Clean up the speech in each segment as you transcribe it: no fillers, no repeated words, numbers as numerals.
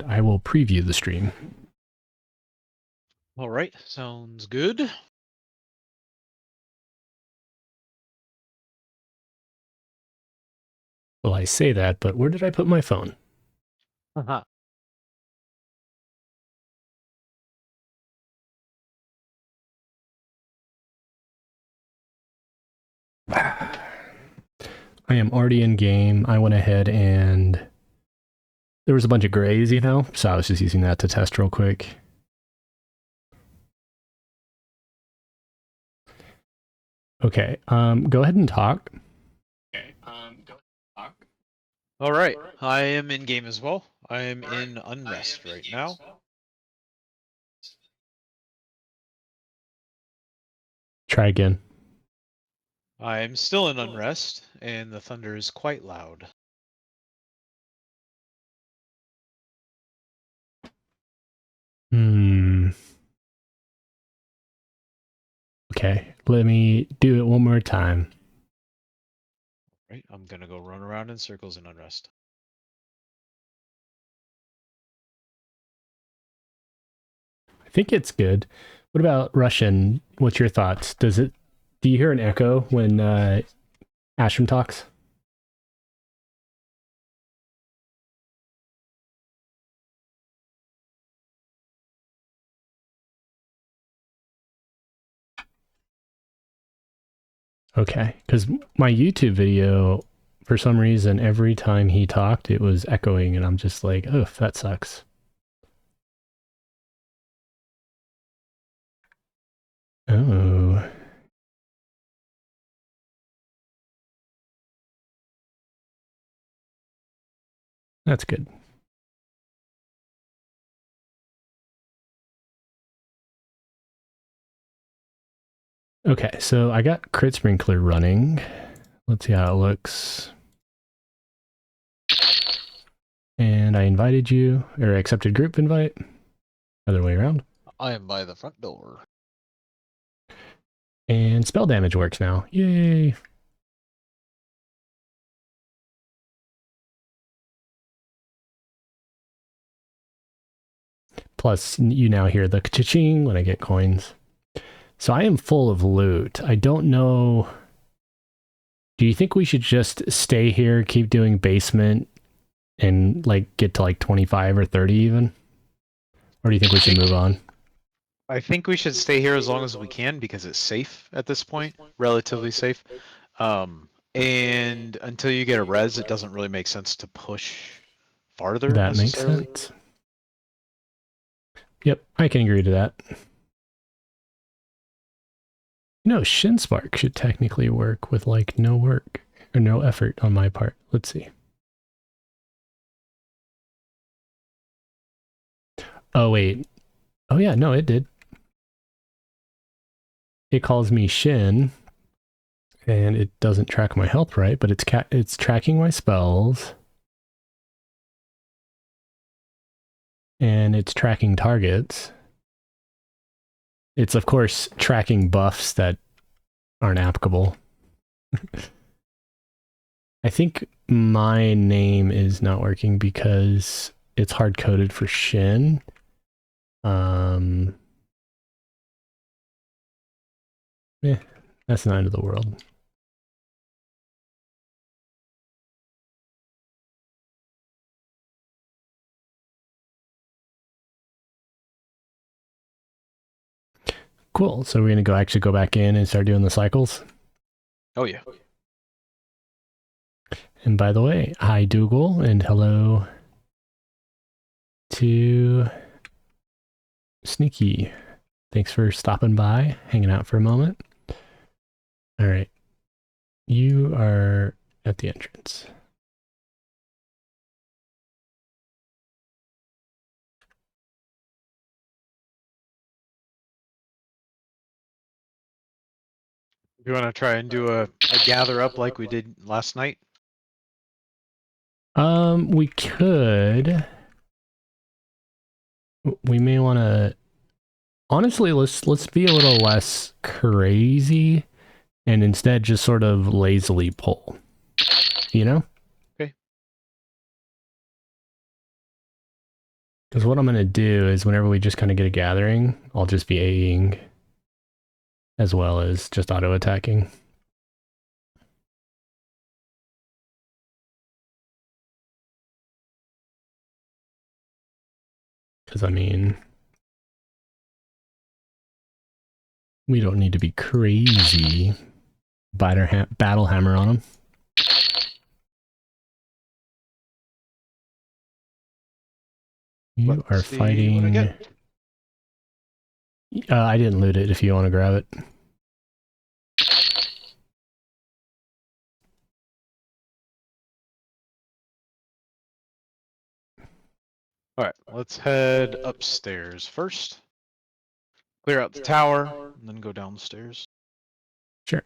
and I will preview the stream. All right, sounds good. Well, I say that, but where did I put my phone? Uh-huh. I am already in game. I went ahead and there was a bunch of grays, you know, so I was just using that to test real quick. Okay, go ahead and talk. All right, I am in game as well. I am in Unrest right now. Try again. I am still in Unrest, and the thunder is quite loud. Okay, let me do it one more time. Right, I'm gonna go run around in circles in Unrest. I think it's good. What about Russian? What's your thoughts? Do you hear an echo when Ashram talks? Okay, because my YouTube video, for some reason, every time he talked, it was echoing, and I'm just like, oh, that sucks. Oh. That's good. Okay, so I got Crit Sprinkler running. Let's see how it looks. And I invited you, or accepted group invite. Other way around. I am by the front door. And spell damage works now. Yay! Plus, you now hear the cha-ching when I get coins. So I am full of loot. I don't know. Do you think we should just stay here, keep doing basement, and like get to like 25 or 30 even? Or do you think we should move on? I think we should stay here as long as we can because it's safe at this point, relatively safe. And until you get a res, it doesn't really make sense to push farther That makes necessarily. sense. Yep, I can agree to that. You know, Shinspark should technically work with like no work or no effort on my part. Let's see. Oh, wait. Oh, yeah, no, it did. It calls me Shin, and it doesn't track my health right, but it's tracking my spells. And it's tracking targets. It's, of course, tracking buffs that aren't applicable. I think my name is not working because it's hard-coded for Shin. That's not end of the world. Cool. So we're going to actually go back in and start doing the cycles. Oh, yeah. And by the way, hi Dougal, and hello to Sneaky. Thanks for stopping by, hanging out for a moment. All right. You are at the entrance. You want to try and do a gather up like we did last night? We could. We may want to. Honestly, let's be a little less crazy, and instead just sort of lazily pull. You know? Okay. Because what I'm going to do is whenever we just kind of get a gathering, I'll just be AEing as well as just auto-attacking. Because, I mean, we don't need to be crazy. Battle hammer on them. You are fighting... I didn't loot it if you want to grab it. Alright, let's head upstairs first. Clear out the tower, and then go down the stairs. Sure.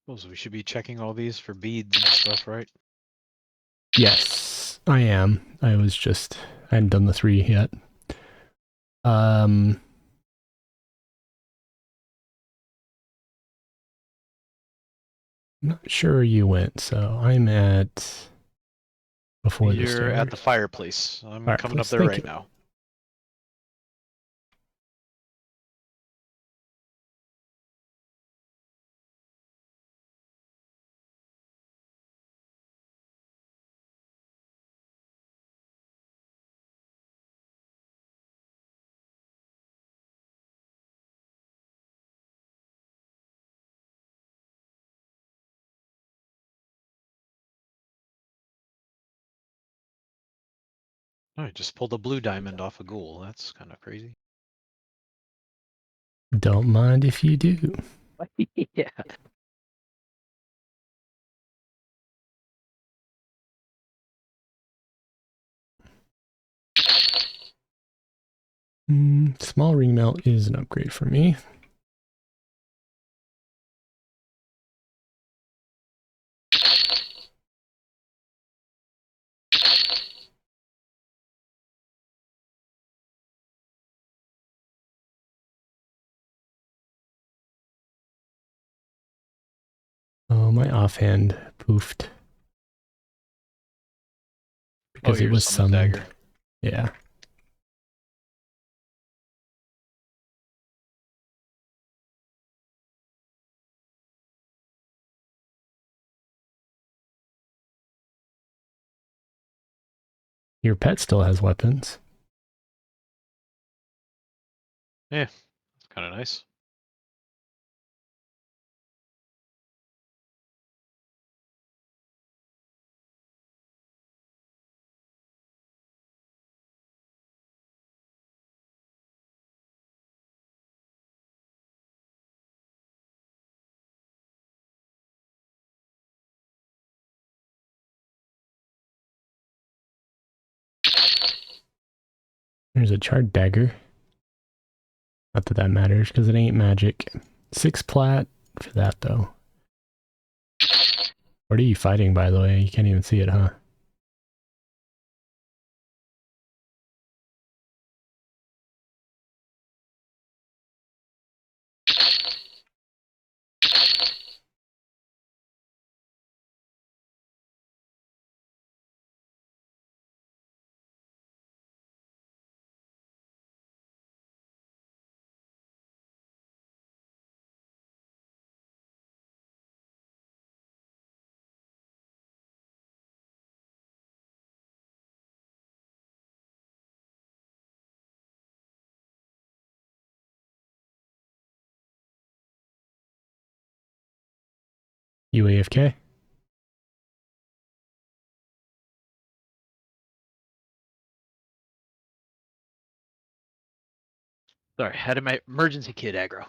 Suppose we should be checking all these for beads and stuff, right? Yes, I am. I hadn't done the 3 yet. Not sure where you went, so I'm at before the stairs. You're at the fireplace. I'm coming up there Thank right you. now. I just pulled a blue diamond off a ghoul. That's kind of crazy. Don't mind if you do. Yeah. Small ring melt is an upgrade for me. Oh, my offhand poofed. Because it was summoned. Dagger. Yeah. Your pet still has weapons. Yeah, that's kind of nice. There's a charred dagger. Not that that matters, because it ain't magic. 6 plat for that, though. What are you fighting, by the way? You can't even see it, huh? You AFK? Sorry, had my emergency kit aggro.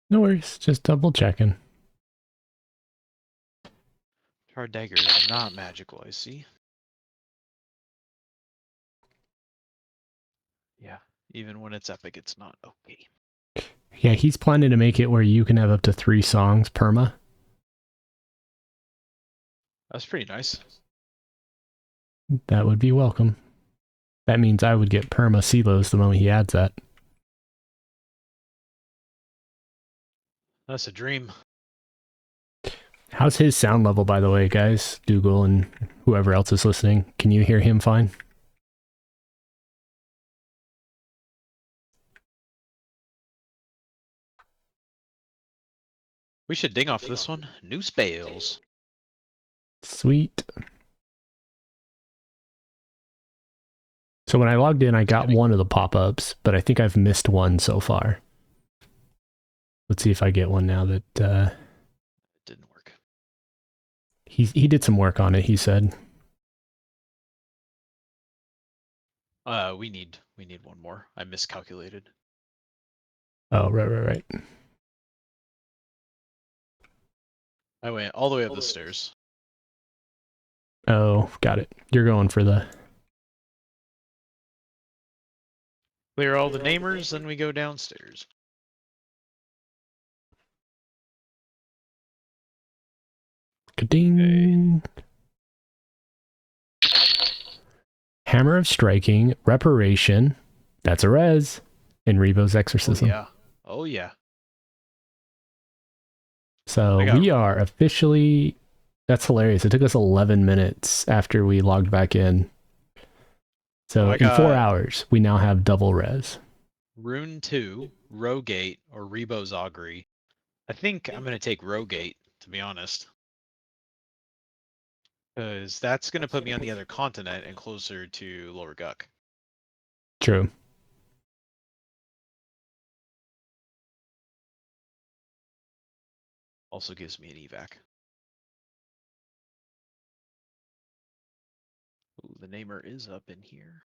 No worries, just double checking. Charred dagger is not magical, I see. Yeah, even when it's epic, it's not okay. Yeah, he's planning to make it where you can have up to 3 songs perma. That's pretty nice. That would be welcome. That means I would get perma silos the moment he adds that. That's a dream. How's his sound level, by the way, guys? Dougal and whoever else is listening. Can you hear him fine? We should ding off this one. New spells. Sweet. So when I logged in, I got one of the pop-ups, but I think I've missed one so far. Let's see if I get one now that It didn't work. he did some work on it, he said. We need one more. I miscalculated. Oh, right. I went all the way up the stairs. Oh, got it. You're going for the... Clear all the namers, then we go downstairs. Ka-ding. Hammer of Striking, Reparation. That's a res. In Revo's Exorcism. Oh, yeah. Oh, yeah. So we are officially... That's hilarious. It took us 11 minutes after we logged back in. So in 4 hours, we now have double res. Rune 2, Rogate, or Rebo's Augury. I think I'm going to take Rogate, to be honest. Because that's going to put me on the other continent and closer to Lower Guck. True. Also gives me an evac. Ooh, the namer is up in here.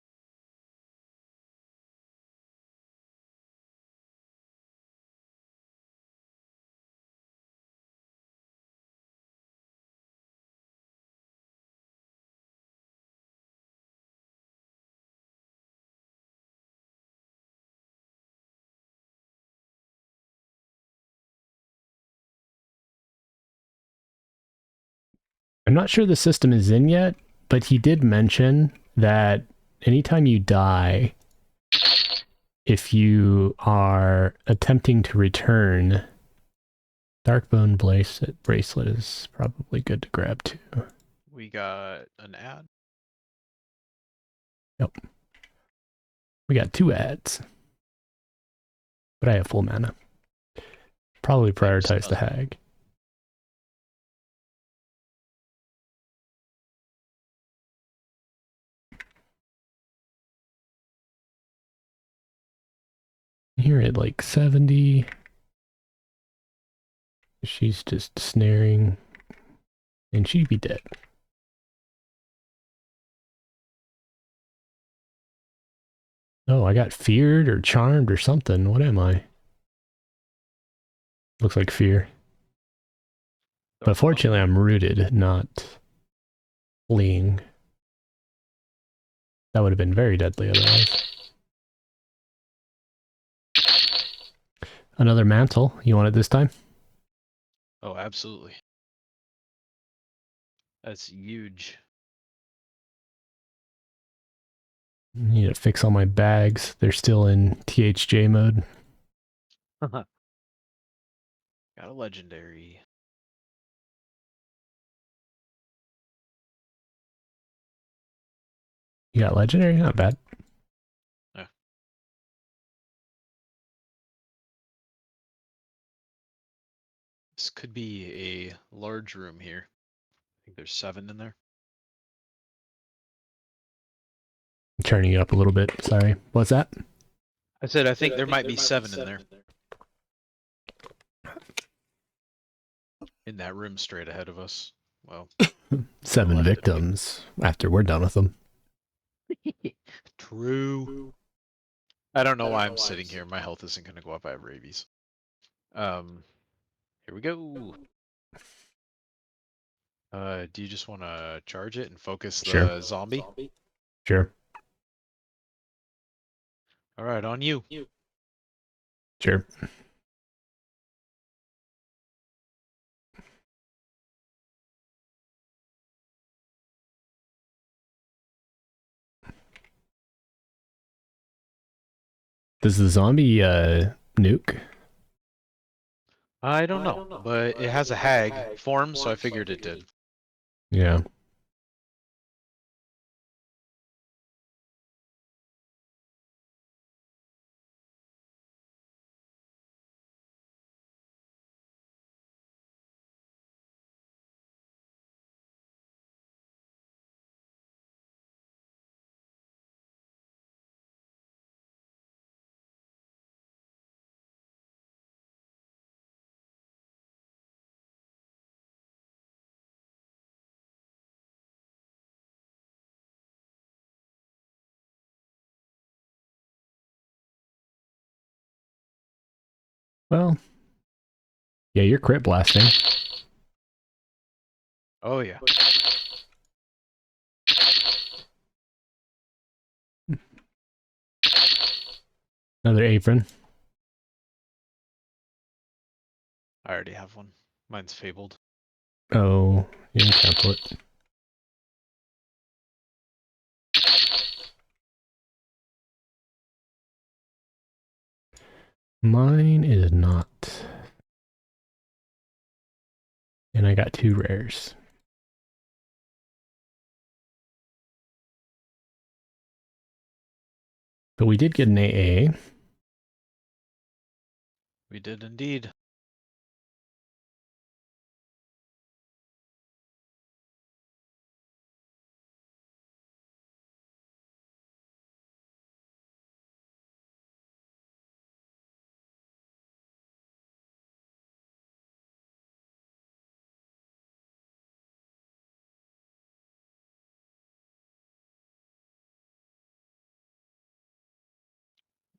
I'm not sure the system is in yet, but he did mention that anytime you die, if you are attempting to return, Darkbone bracelet is probably good to grab too. We got an ad. Yep. We got 2 ads. But I have full mana. Probably prioritize the hag. Here at like 70. She's just snaring. And she'd be dead. Oh, I got feared or charmed or something. What am I? Looks like fear. But fortunately, I'm rooted, not fleeing. That would have been very deadly otherwise. Another mantle. You want it this time? Oh, absolutely. That's huge. I need to fix all my bags. They're still in THJ mode. Got a legendary. You got legendary? Not bad. Yeah. This could be a large room here. I think there's 7 in there. I'm turning it up a little bit. Sorry. What's that? I said I think there might be 7 in there. In that room straight ahead of us. Well, 7 victims after we're done with them. True. I don't know why I'm sitting here. My health isn't going to go up. I have rabies. Here we go. Do you just want to charge it and focus the zombie? Sure. All right, on you. Sure. Does the zombie nuke? I don't know, but it has a hag form, so I figured it did. Yeah. Well, yeah, you're crit blasting. Oh yeah. Another apron. I already have one. Mine's fabled. Oh, you can cancel it. Mine is not. And I got 2 rares. But we did get an AA. We did indeed.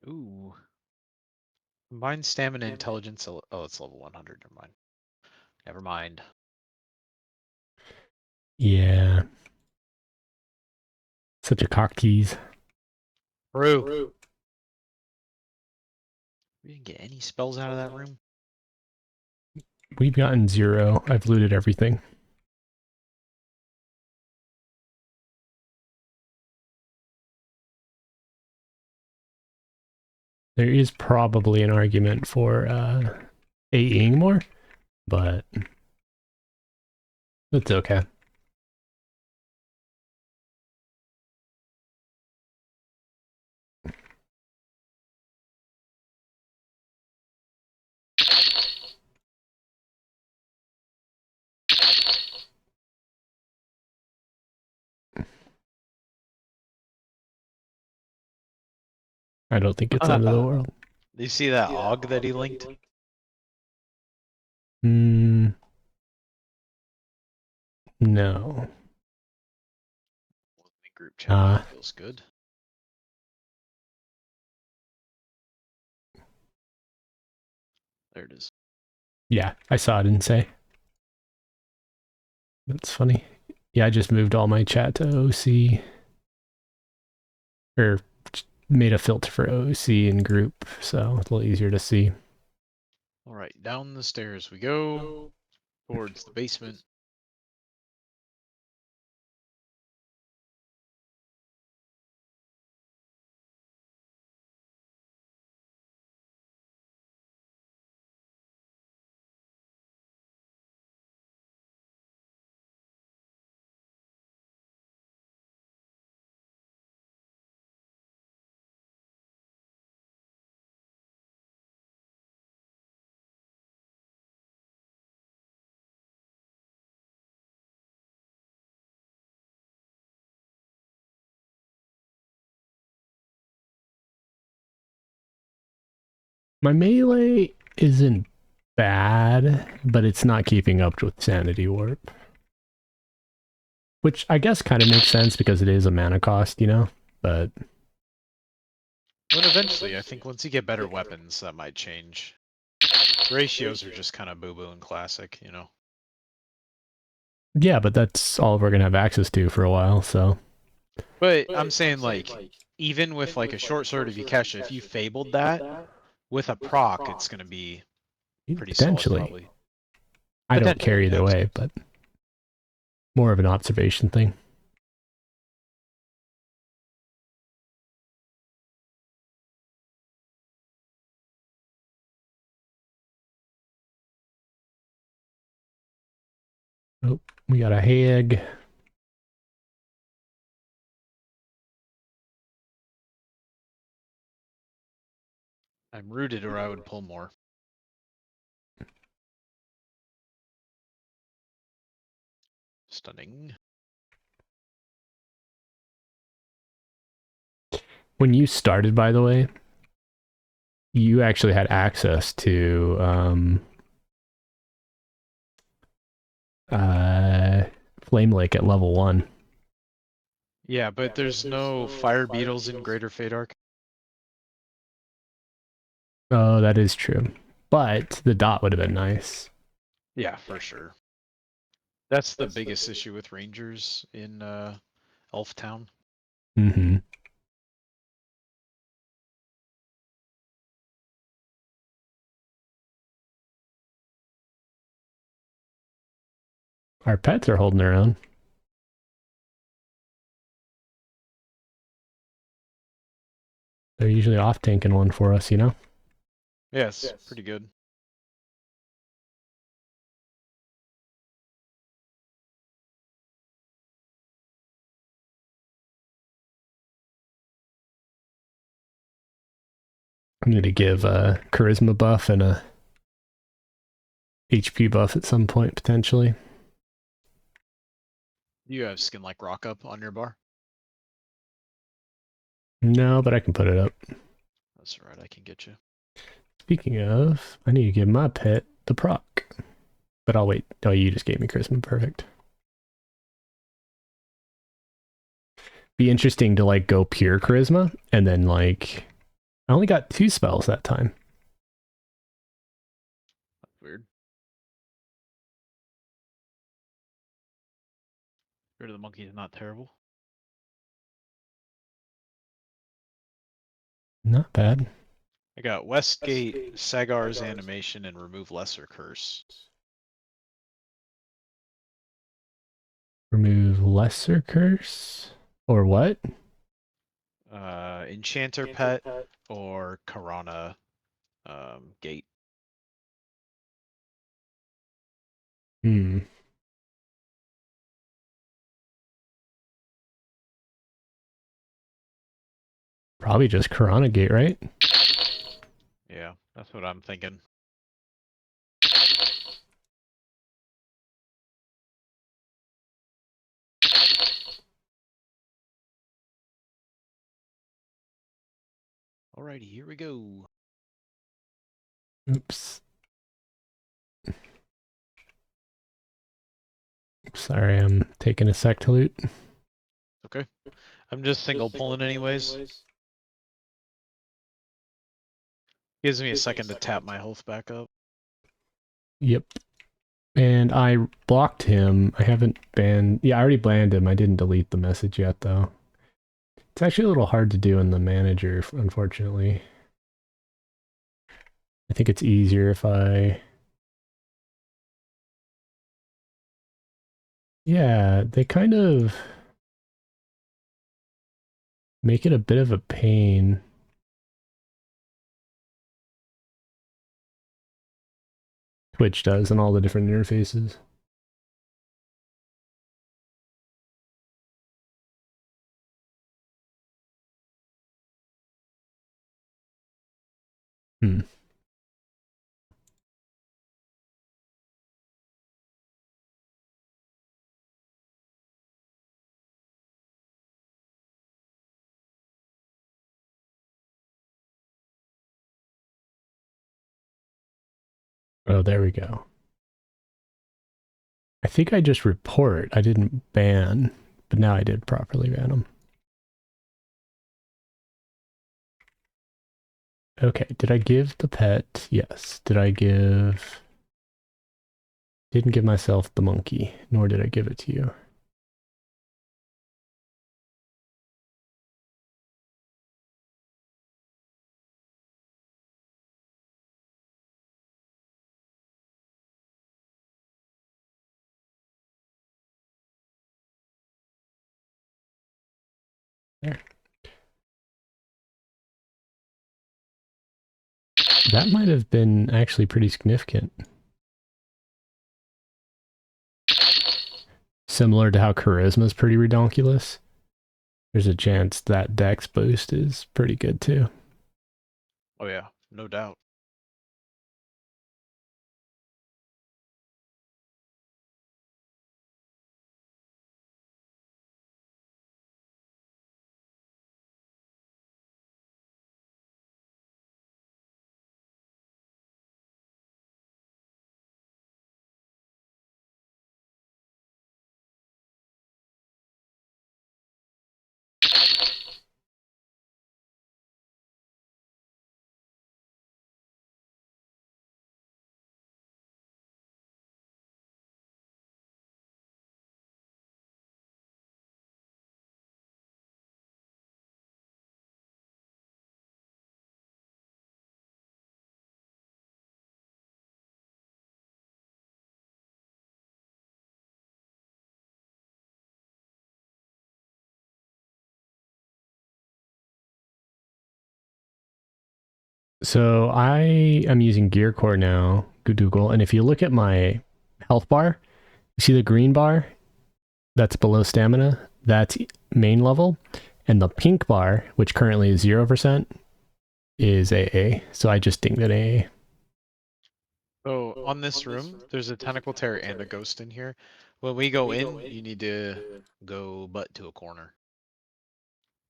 Ooh. Combined stamina intelligence. Oh, it's level 100. Never mind. Never mind. Yeah. Such a cock tease. True. We didn't get any spells out of that room. We've gotten 0. I've looted everything. There is probably an argument for AEing more, but it's okay. I don't think it's the end of the world. Do you see that AUG that he linked? No. Group chat feels good. There it is. Yeah, I saw it and say. That's funny. Yeah, I just moved all my chat to OC. Or made a filter for OC and group, so it's a little easier to see. All right, down the stairs we go towards the basement. My melee isn't bad, but it's not keeping up with Sanity Warp. Which I guess kind of makes sense because it is a mana cost, you know? But But eventually, I think once you get better weapons, that might change. Ratios are just kind of boo-boo and classic, you know? yeah, but that's all we're going to have access to for a while, so. But I'm saying, like, even with, like, a short sword of Yukesha, if you fabled that, with a proc, it's going to be pretty solid, Potentially. probably. I don't care either way, but more of an observation thing. Oh, we got a hag. I'm rooted or I would pull more. Stunning. When you started, by the way, you actually had access to Flame Lake at level 1. Yeah, but there's no fire beetles in Greater Fadark. Oh, that is true. But the dot would have been nice. Yeah, for sure. That's the biggest issue with Rangers in Elf Town. Mm-hmm. Our pets are holding their own. They're usually off tanking one for us, you know? Yes, pretty good. I'm going to give a charisma buff and a HP buff at some point, potentially. You have skin like rock up on your bar? No, but I can put it up. That's all right, I can get you. Speaking of, I need to give my pet the proc. But I'll wait. Oh, you just gave me charisma. Perfect. Be interesting to like go pure charisma and then like I only got 2 spells that time. That's weird. Rid of the monkey is not terrible. Not bad. I got Westgate, Sagar's animation, and remove lesser curse. Remove lesser curse or what? Enchanter pet or Karana gate. Hmm. Probably just Karana Gate, right? Yeah, that's what I'm thinking. Alrighty, here we go. Oops. Sorry, I'm taking a sec to loot. Okay. I'm just single pulling anyways. Gives me a second to tap my health back up. Yep. And I blocked him. I haven't banned... Yeah, I already banned him. I didn't delete the message yet, though. It's actually a little hard to do in the manager, unfortunately. I think it's easier if I... Yeah, they kind of make it a bit of a pain. Twitch does in all the different interfaces. Hmm. Oh, there we go. I think I just report. I didn't ban, but now I did properly ban them. Okay, did I give the pet? Yes. Did I give... Didn't give myself the monkey, nor did I give it to you. There. That might have been actually pretty significant. similar to how charisma is pretty redonkulous, there's a chance that dex boost is pretty good too. Oh yeah, no doubt. So I am using Gear Core now, Google, and if you look at my health bar, you see the green bar that's below stamina, that's main level, and the pink bar, which currently is 0%, is AA. So I just dinged it AA. So on this room, there's a tentacle tear and a ghost in here. When we go in, you need to go butt to a corner.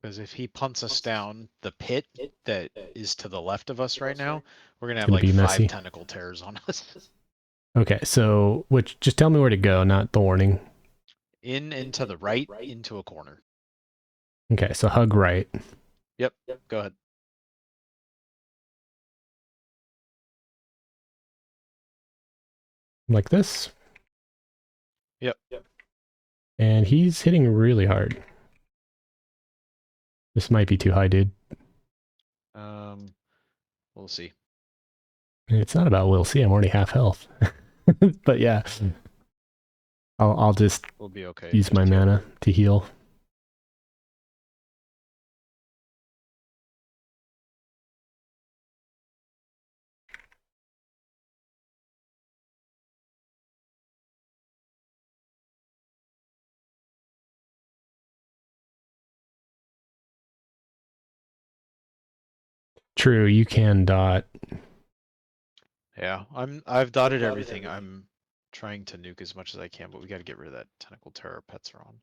Because if he punts us down the pit that is to the left of us right now, we're gonna It's have gonna like be 5 messy. tentacle tears on us. Okay, so just tell me where to go, not the warning. In and to the right, into a corner. Okay, so hug right. Yep, go ahead. Like this. Yep. And he's hitting really hard. This might be too high, dude. We'll see. It's not about we'll see. I'm already half health. But yeah, I'll just We'll be okay. use Just my kill. mana to heal. True, you can dot. Yeah, I've dotted everything. I'm trying to nuke as much as I can, but we gotta get rid of that tentacle terror pets are on.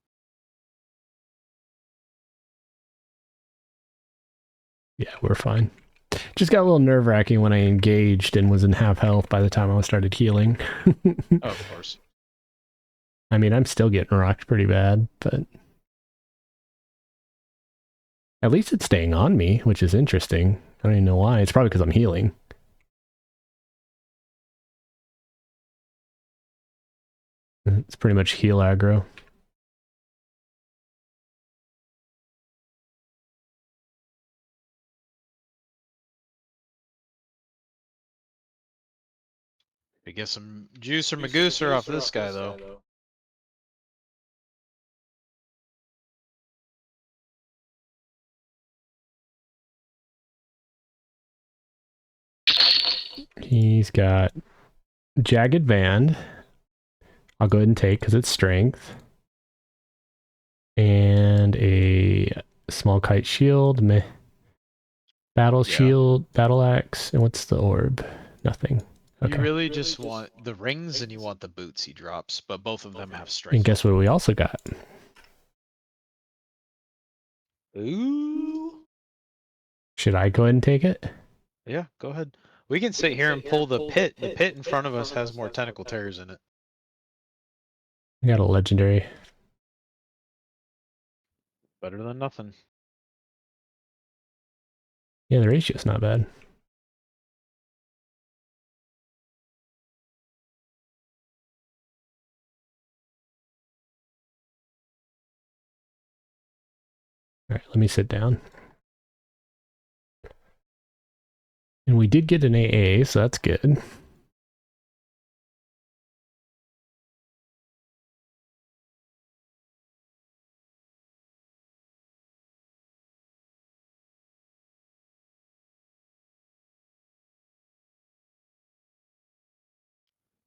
Yeah, we're fine. Just got a little nerve wracking when I engaged and was in half health by the time I started healing. Oh, of course. I mean, I'm still getting rocked pretty bad, but at least it's staying on me, which is interesting. I don't even know why. It's probably because I'm healing. It's pretty much heal aggro. We get some juice or magooser off this guy though. He's got Jagged Band. I'll go ahead and take because it's strength. And a small kite shield. Meh. Battle shield, battle axe. And what's the orb? Nothing. Okay. You really just want the rings and you want the boots he drops, but both of them have strength. And guess what we also got? Ooh. Should I go ahead and take it? Yeah, go ahead. We can sit here and pull the pit. The pit in front of us has more tentacle tears in it. I got a legendary. Better than nothing. Yeah, the ratio's not bad. All right, let me sit down. And we did get an AA, so that's good.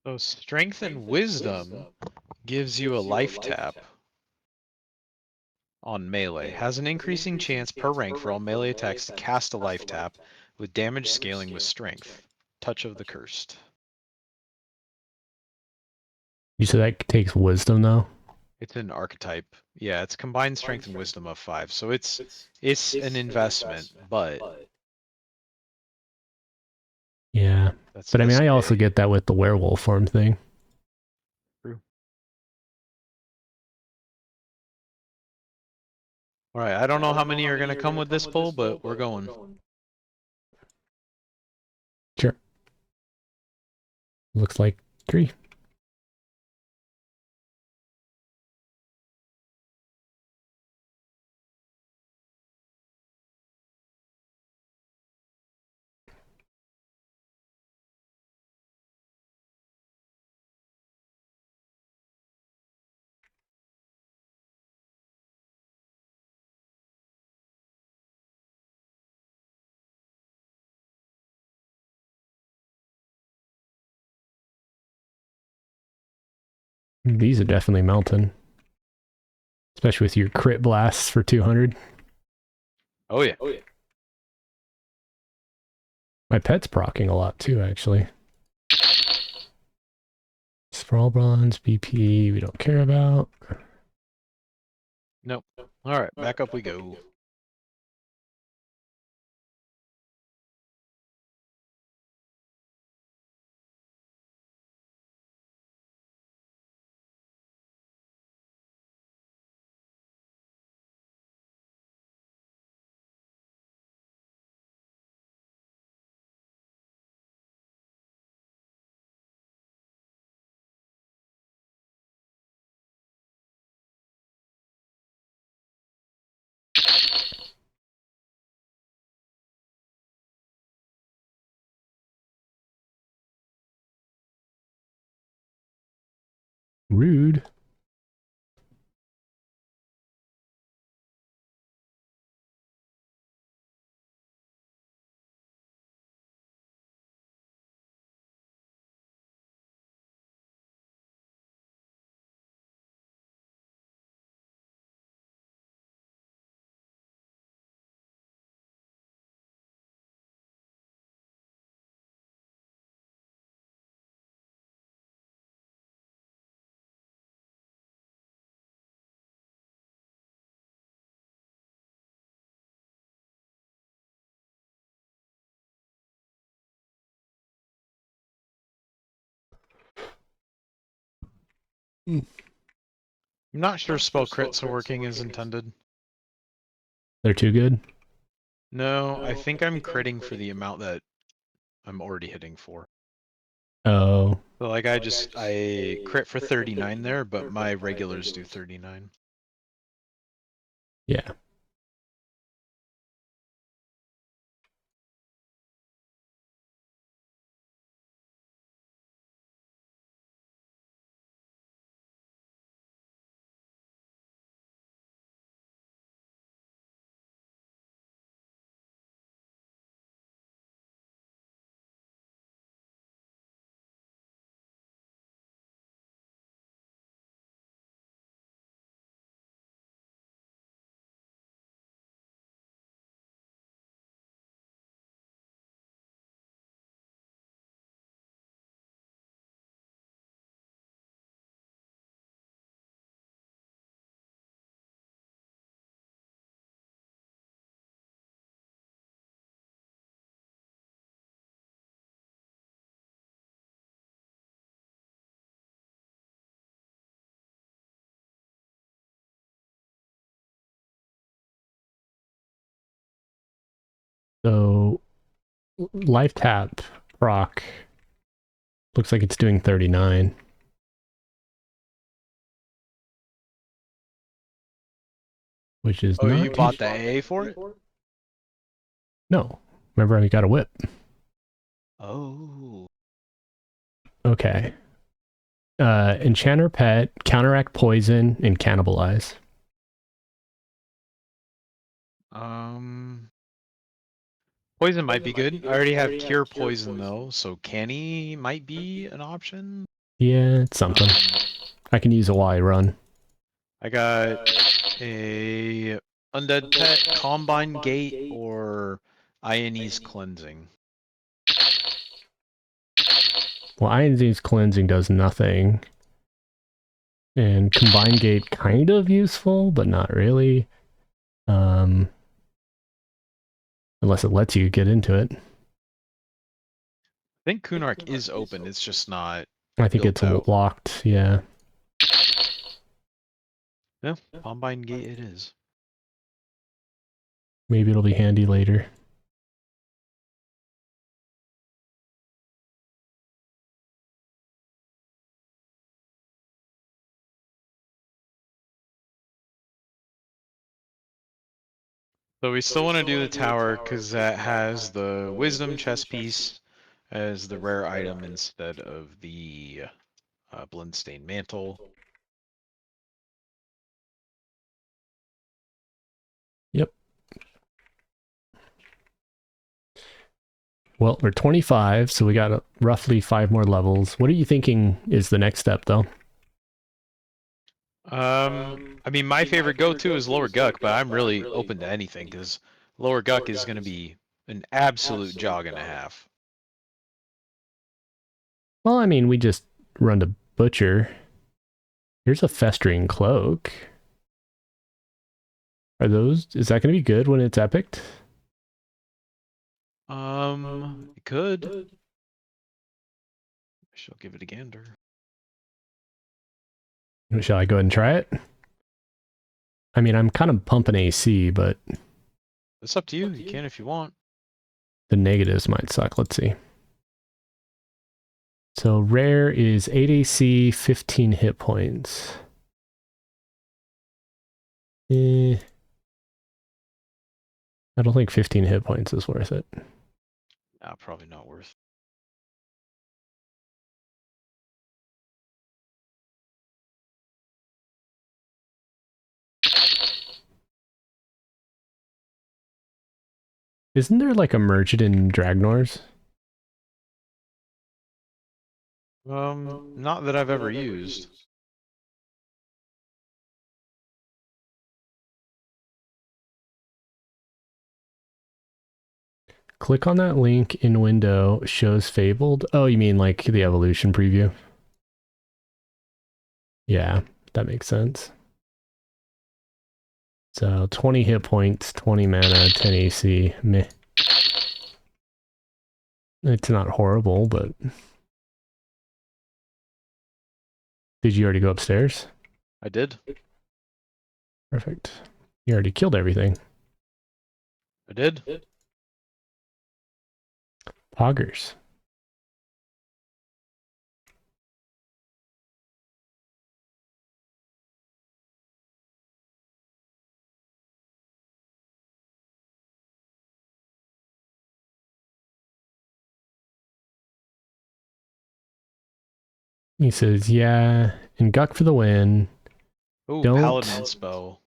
So strength and wisdom gives you a life tap on melee. Has an increasing chance per rank for all melee attacks to cast a life tap with damage scaling with strength. Touch of the Cursed. You said that takes wisdom though? It's an archetype. Yeah, it's combined strength and wisdom of 5. So it's an investment, but Yeah. that's But I mean, I also SK. get that with the werewolf form thing. True. All right, I don't know how many are going to come with this pull, but we're going. Sure. Looks like 3. These are definitely melting. Especially with your crit blasts for 200. Oh yeah. My pet's proccing a lot too, actually. Sprawl Bronze, BP, we don't care about. Nope. All right, back up we go. Rude. I'm not sure spell crits are working as intended. They're too good. No, I think I'm critting for the amount that I'm already hitting for. Oh. So like I crit for 39 there, but my regulars do 39. Yeah. So life tap proc looks like it's doing 39. Which is Oh, not you bought the AA for it? No. Remember I got a whip. Oh. Okay. Enchanter pet, counteract poison, and cannibalize. Poison might be good. I already have cure poison though, so canny might be an option. Yeah, it's something. I can use it while I run. I got a undead pet, combine gate, or Ionese cleansing. Well, Ion's cleansing does nothing. And Combine Gate kind of useful, but not really. Unless it lets you get into it. I think Kunark is open, it's just not I think built it's out. locked, yeah. Yeah, combine gate it is. Maybe it'll be handy later. So we still want to do the tower because that has the wisdom chess piece as the rare item instead of the bloodstain mantle. Yep. Well, we're 25, so we got roughly 5 more levels. What are you thinking is the next step, though? I mean, my favorite go-to is Lower Guck, but I'm really open to anything because Lower Guck is going to be an absolute jog and a half. Well, I mean, we just run to Butcher. Here's a Festering Cloak. Is that going to be good when it's epicked? It could. I shall give it a gander. Shall I go ahead and try it? I mean, I'm kind of pumping AC, but It's up to you. You can if you want. the negatives might suck. Let's see. So rare is 8 AC, 15 hit points. I don't think 15 hit points is worth it. Nah, probably not worth. Isn't there like a Merchant Dragnors? Not that I've ever used. Click on that link in window, shows Fabled. Oh, you mean like the evolution preview? Yeah, that makes sense. So 20 hit points, 20 mana, 10 AC. Meh. It's not horrible, but... Did you already go upstairs? I did. Perfect. You already killed everything. I did. Poggers. He says, yeah, and Guck for the win. Oh, Don't... Paladin spell.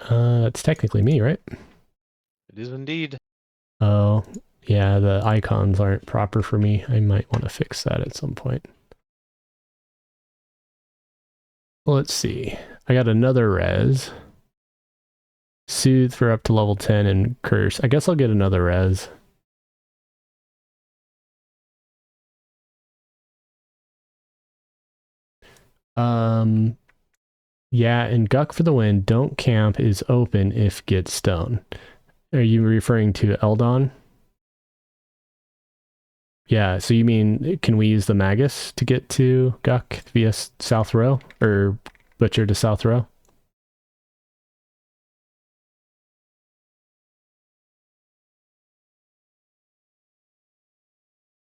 That's technically me, right? It is indeed. Oh, yeah, the icons aren't proper for me. I might want to fix that at some point. Well, let's see. I got another res. Soothe for up to level 10 and curse. I guess I'll get another res. Yeah, and Guck for the win. Don't camp is open if get stone. Are you referring to Eldon? Yeah, so you mean, can we use the Magus to get to Guck via South Row? Or Butcher to South Row?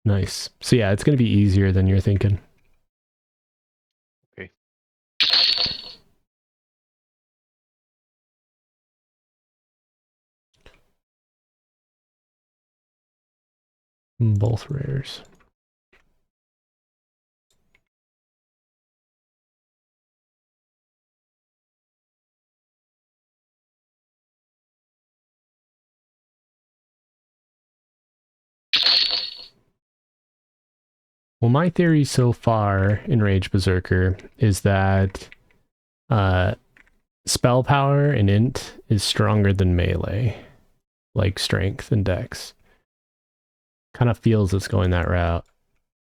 Nice. So yeah, it's going to be easier than you're thinking. Okay. Both rares. Well, my theory so far in Rage Berserker is that spell power and int is stronger than melee, like strength and dex. Kind of feels it's going that route.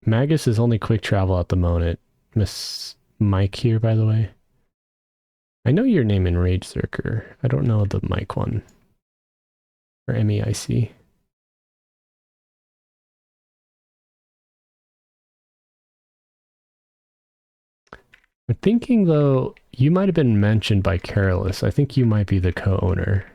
Magus is only quick travel at the moment. Miss Mike here, by the way. I know your name in Rage Berserker. I don't know the Mike one. Or MEIC. I'm thinking, though, you might have been mentioned by Careless. I think you might be the co-owner.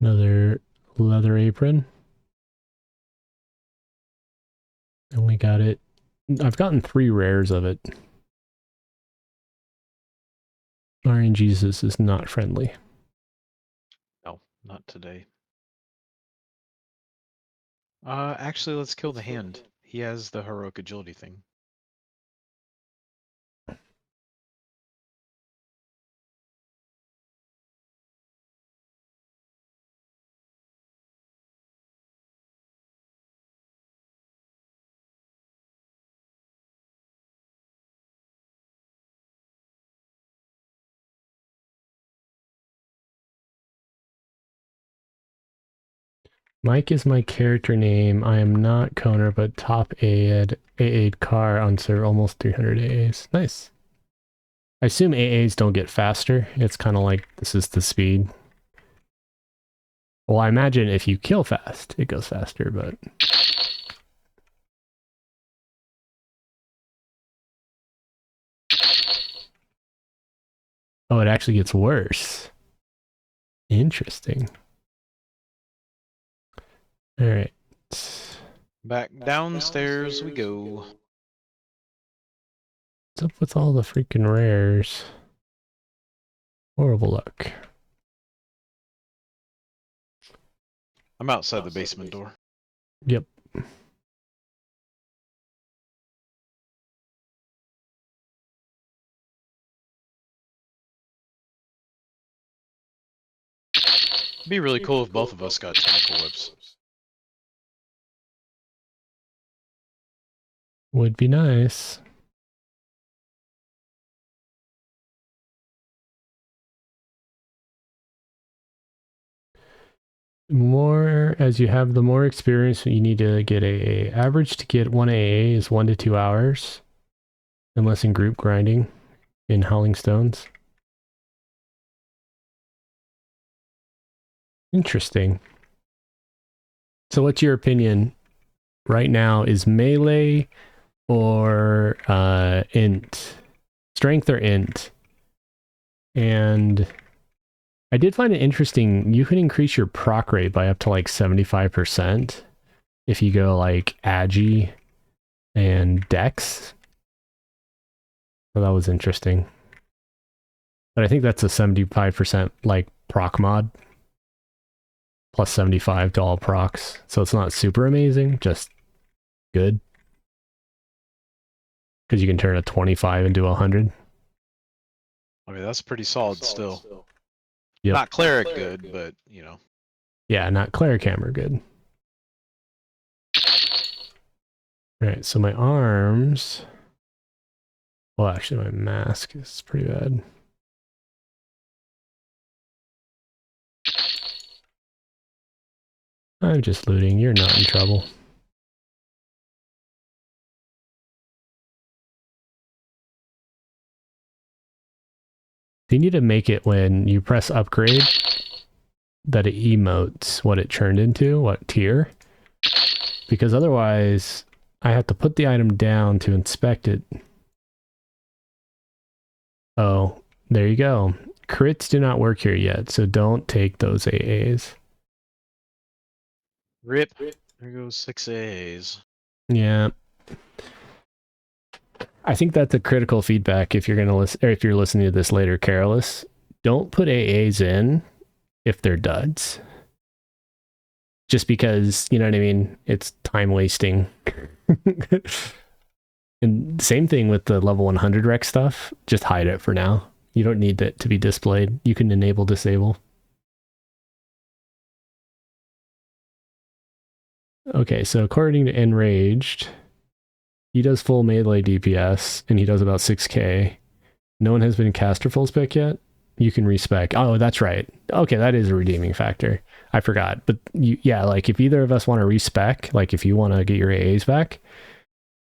Another leather apron. And we got it. I've gotten 3 rares of it. Iron Jesus is not friendly. No, not today. Actually, let's kill the hand. He has the heroic agility thing. Mike is my character name. I am not Koner, but top AA car on server, almost 300 AAs. Nice. I assume AAs don't get faster. It's kind of like this is the speed. Well, I imagine if you kill fast, it goes faster, but... Oh, it actually gets worse. Interesting. Alright. Back downstairs we go. What's up with all the freaking rares? Horrible luck. I'm outside the basement door. Yep. It'd be really cool if both of us got tentacle whips. Would be nice. More as you have the more experience, you need to get AA. Average to get 1 AA is 1 to 2 hours, unless in group grinding in Howling Stones. Interesting. So what's your opinion right now? Is melee or int? Strength or int? And I did find it interesting. You can increase your proc rate by up to like 75% if you go like Agi and Dex. So that was interesting. But I think that's a 75% like proc mod. Plus 75 to all procs. So it's not super amazing, just good. Because you can turn a 25 into 100. I mean, that's pretty solid still. Yep. Not cleric good, but, you know. Yeah, not cleric hammer good. Alright, so my arms... Well, actually my mask is pretty bad. I'm just looting, you're not in trouble. You need to make it when you press upgrade that it emotes what it turned into, what tier. Because otherwise, I have to put the item down to inspect it. Oh, there you go. Crits do not work here yet, so don't take those AAs. Rip. There goes 6 A's. Yeah. I think that's a critical feedback if you're going to listen, or if you're listening to this later, careless. Don't put AAs in if they're duds. Just because, you know what I mean? It's time wasting. And same thing with the level 100 rec stuff. Just hide it for now. You don't need it to be displayed. You can enable, disable. Okay, so according to Enraged, he does full melee DPS, and he does about 6k. No one has been caster full spec yet? You can respec. Oh, that's right. Okay, that is a redeeming factor. I forgot. But yeah, like if either of us want to respec, like if you want to get your AAs back,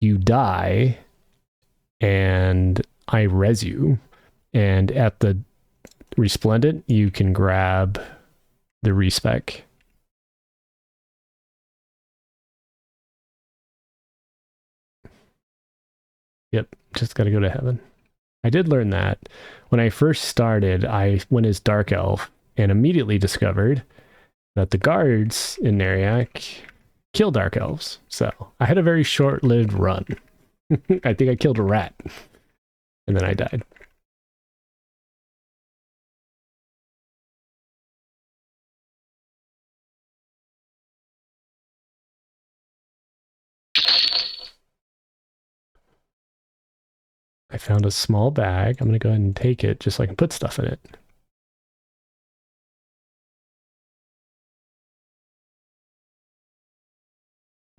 you die and I res you. And at the Resplendent, you can grab the respec. Yep, just got to go to heaven. I did learn that. When I first started, I went as Dark Elf and immediately discovered that the guards in Nariak kill Dark Elves. So I had a very short-lived run. I think I killed a rat. And then I died. I found a small bag. I'm going to go ahead and take it just so I can put stuff in it.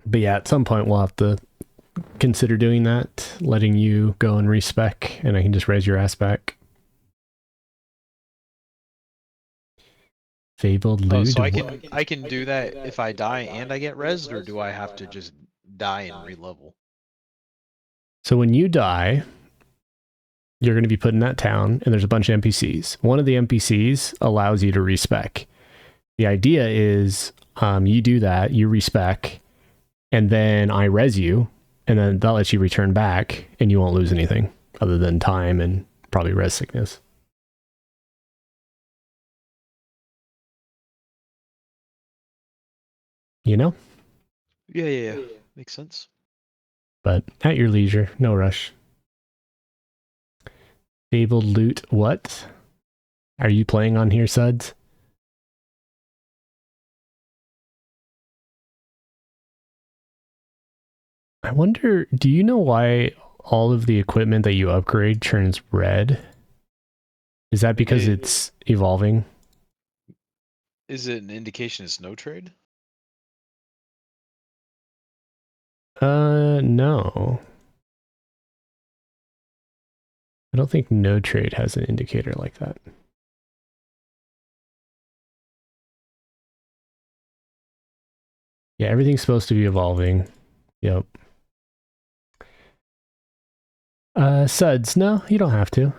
But yeah, at some point we'll have to consider doing that, letting you go and respec, and I can just raise your ass back. Fabled Lude. So I can do that if I die and I get rezzed, or do I have to just die and re-level? So when you die, you're going to be put in that town, and there's a bunch of NPCs. One of the NPCs allows you to respec. The idea is you do that, you respec, and then I res you, and then that lets you return back, and you won't lose anything other than time and probably res sickness. You know? Yeah. Makes sense. But at your leisure, no rush. Fabled Loot, what? Are you playing on here, Suds? I wonder, do you know why all of the equipment that you upgrade turns red? Is that because it's evolving? Is it an indication it's no trade? No. I don't think no trade has an indicator like that. Yeah, everything's supposed to be evolving. Yep. Suds, no, you don't have to.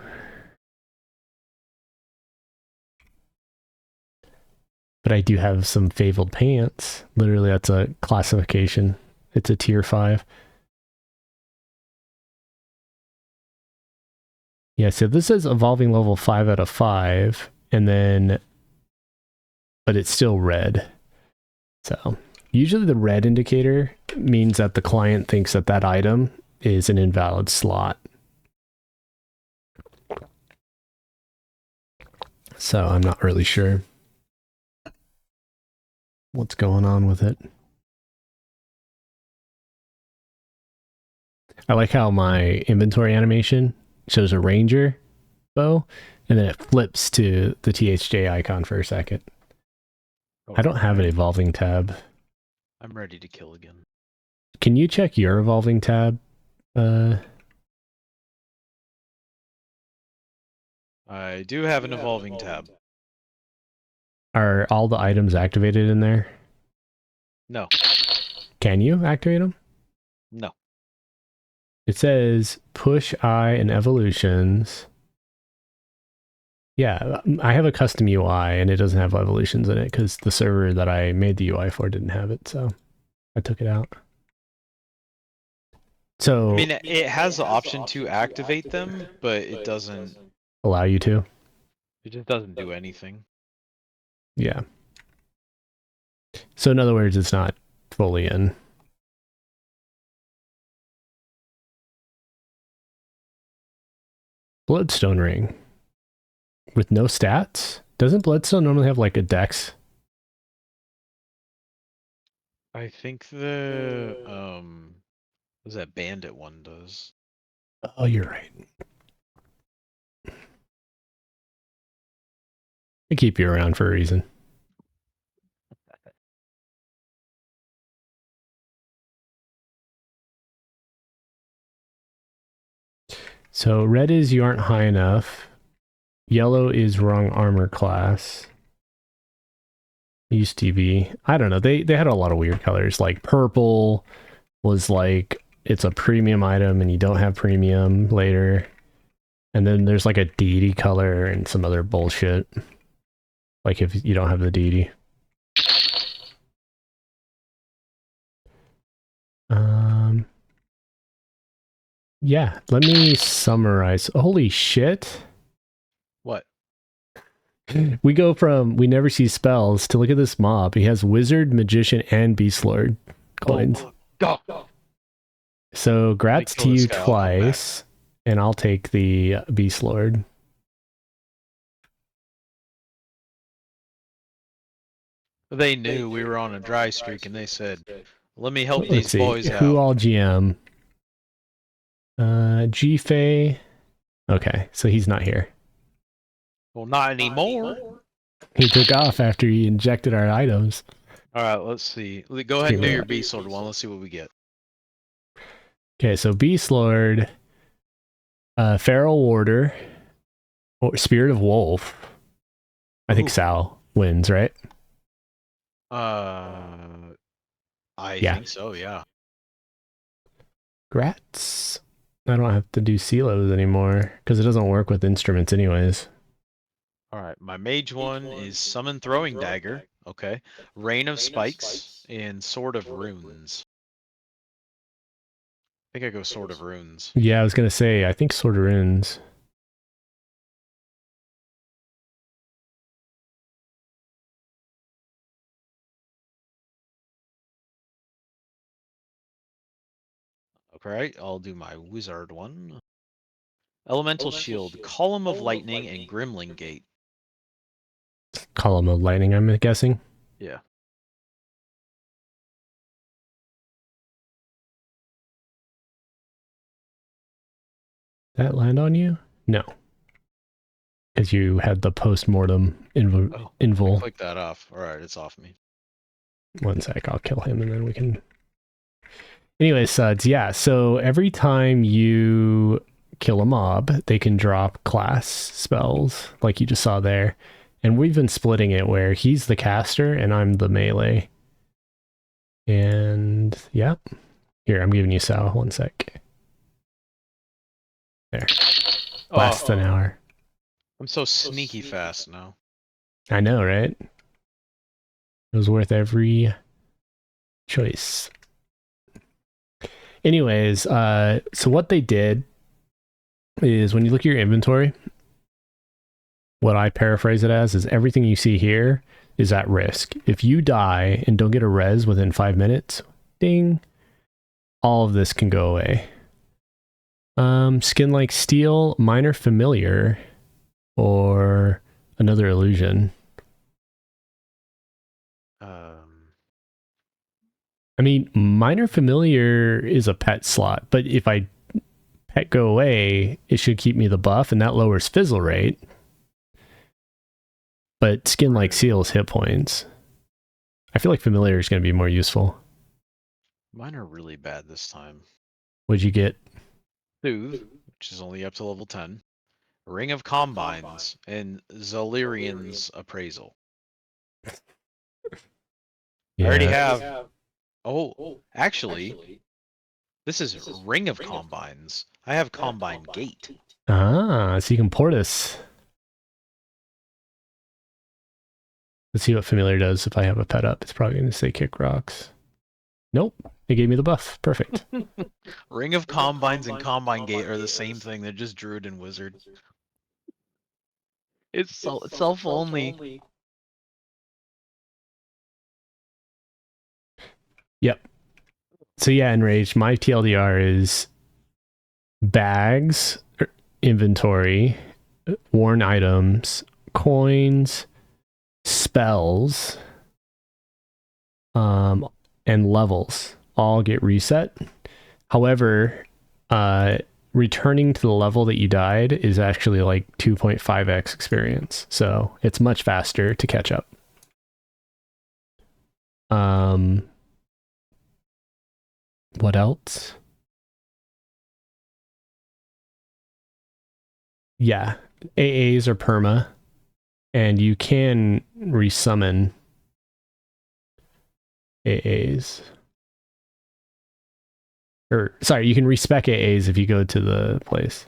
But I do have some fabled pants. Literally, that's a classification. It's a tier 5. Yeah, so this is evolving level 5 out of 5, and then, but it's still red. So usually the red indicator means that the client thinks that that item is an invalid slot. So I'm not really sure what's going on with it. I like how my inventory animation shows a ranger bow, and then it flips to the THJ icon for a second. I don't have an evolving tab. I'm ready to kill again. Can you check your evolving tab? I do have an evolving tab. Are all the items activated in there? No. Can you activate them? No. It says push I and evolutions. Yeah, I have a custom UI and it doesn't have evolutions in it because the server that I made the UI for didn't have it, so I took it out. So I mean, it has the option to activate them, but it doesn't allow you to. It just doesn't do anything. Yeah. So in other words, it's not fully in. Bloodstone ring. With no stats? Doesn't Bloodstone normally have like a dex? I think the was that bandit one does. Oh, you're right. I keep you around for a reason. So red is you aren't high enough. Yellow is wrong armor class. Used to be. I don't know. They had a lot of weird colors. Like purple was like it's a premium item and you don't have premium later. And then there's like a deity color and some other bullshit. Like if you don't have the deity. Yeah, let me summarize. Holy shit. What? We go from we never see spells to look at this mob. He has wizard, magician, and beast lord coins. Go. So grats kill to this you guy, I'll come twice, and I'll take the beast lord. They knew we were on a dry streak, and they said, "Let me help Let's these see. boys Who out." all GM? G-Fei. Okay, so he's not here. Well, not anymore. He took off after he injected our items. All right, let's see. Go ahead and do your beast lord one. Let's see what we get. Okay, so beast lord, feral warder, or spirit of wolf. I think Ooh. Sal wins, right? I think so. Yeah. Grats. I don't have to do silos anymore because it doesn't work with instruments anyways. All right, my mage one is summon throwing dagger. Okay, rain of spikes and sword of runes. I think I go sword of runes. Yeah, I was gonna say, I think Sword of Runes. Okay, I'll do my wizard one. Elemental shield, column of lightning, and gremlin gate. Column of Lightning, I'm guessing. Yeah. That land on you? No. Because you had the post-mortem invul. Click that off. All right, it's off me. One sec, I'll kill him and then we can... Anyway, Suds, yeah, so every time you kill a mob, they can drop class spells, like you just saw there. And we've been splitting it where he's the caster and I'm the melee. And yeah. Here, I'm giving you Sal. One sec. There. Last an hour. I'm so sneaky fast now. I know, right? It was worth every choice. Anyways, so what they did is when you look at your inventory, what I paraphrase it as is everything you see here is at risk. If you die and don't get a res within 5 minutes, ding, all of this can go away. Skin like steel, minor familiar, or another illusion. I mean, minor familiar is a pet slot, but if I pet go away, it should keep me the buff, and that lowers fizzle rate. But skin like seal is hit points. I feel like familiar is going to be more useful. Mine are really bad this time. What'd you get? Soothe, which is only up to level 10. Ring of Combines, and Zolirian's Appraisal. Yeah. I already have... Oh, actually, this is Ring of Combines. I have Combine Gate. Ah, so you can Portis. Let's see what familiar does if I have a pet up. It's probably going to say kick rocks. Nope. It gave me the buff. Perfect. Ring of Combines and Combine Gate are the same thing. They're just Druid and Wizard. It's self-only. Yep. So yeah, Enraged, my TLDR is bags inventory, worn items, coins, spells, and levels all get reset. However, returning to the level that you died is actually like 2.5x experience. So it's much faster to catch up. What else? Yeah, AAs are perma, and you can resummon AAs. Or, sorry, you can respec AAs if you go to the place.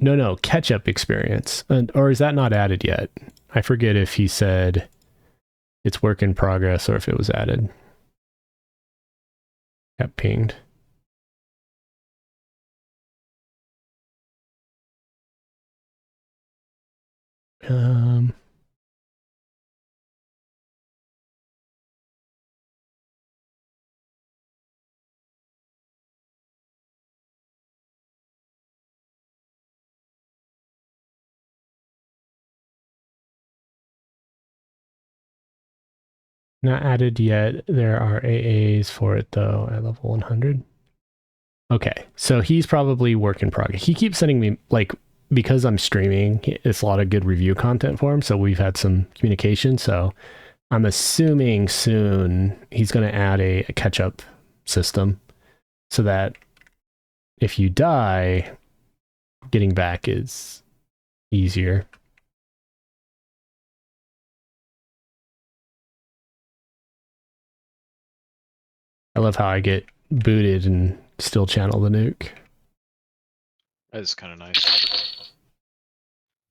No, catch-up experience. Or is that not added yet? I forget if he said it's work in progress or if it was added. Got pinged. Not added yet. There are AAs for it though at level 100. Okay, so he's probably work in progress. He keeps sending me, like, because I'm streaming, it's a lot of good review content for him. So we've had some communication. So I'm assuming soon he's going to add a catch-up system so that if you die, getting back is easier. I love how I get booted and still channel the nuke. That is kind of nice.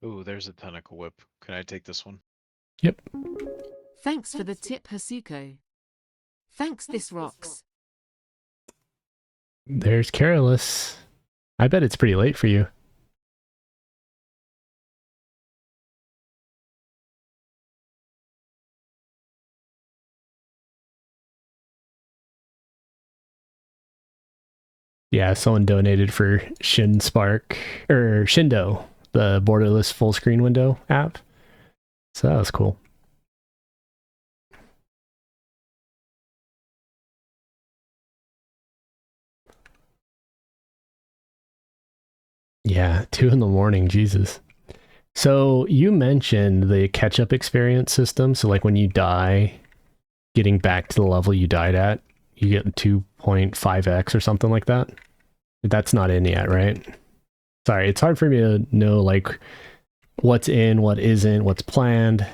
Ooh, there's a tentacle whip. Can I take this one? Yep. Thanks for the tip, Hasuko. Thanks, this rocks. There's Careless. I bet it's pretty late for you. Yeah, someone donated for Shinspark or Shindo, the borderless full screen window app. So that was cool. Yeah, 2 a.m, Jesus. So you mentioned the catch-up experience system. So like when you die, getting back to the level you died at, you get 2.5x or something like that. That's not in yet, right? Sorry, it's hard for me to know like what's in, what isn't, what's planned.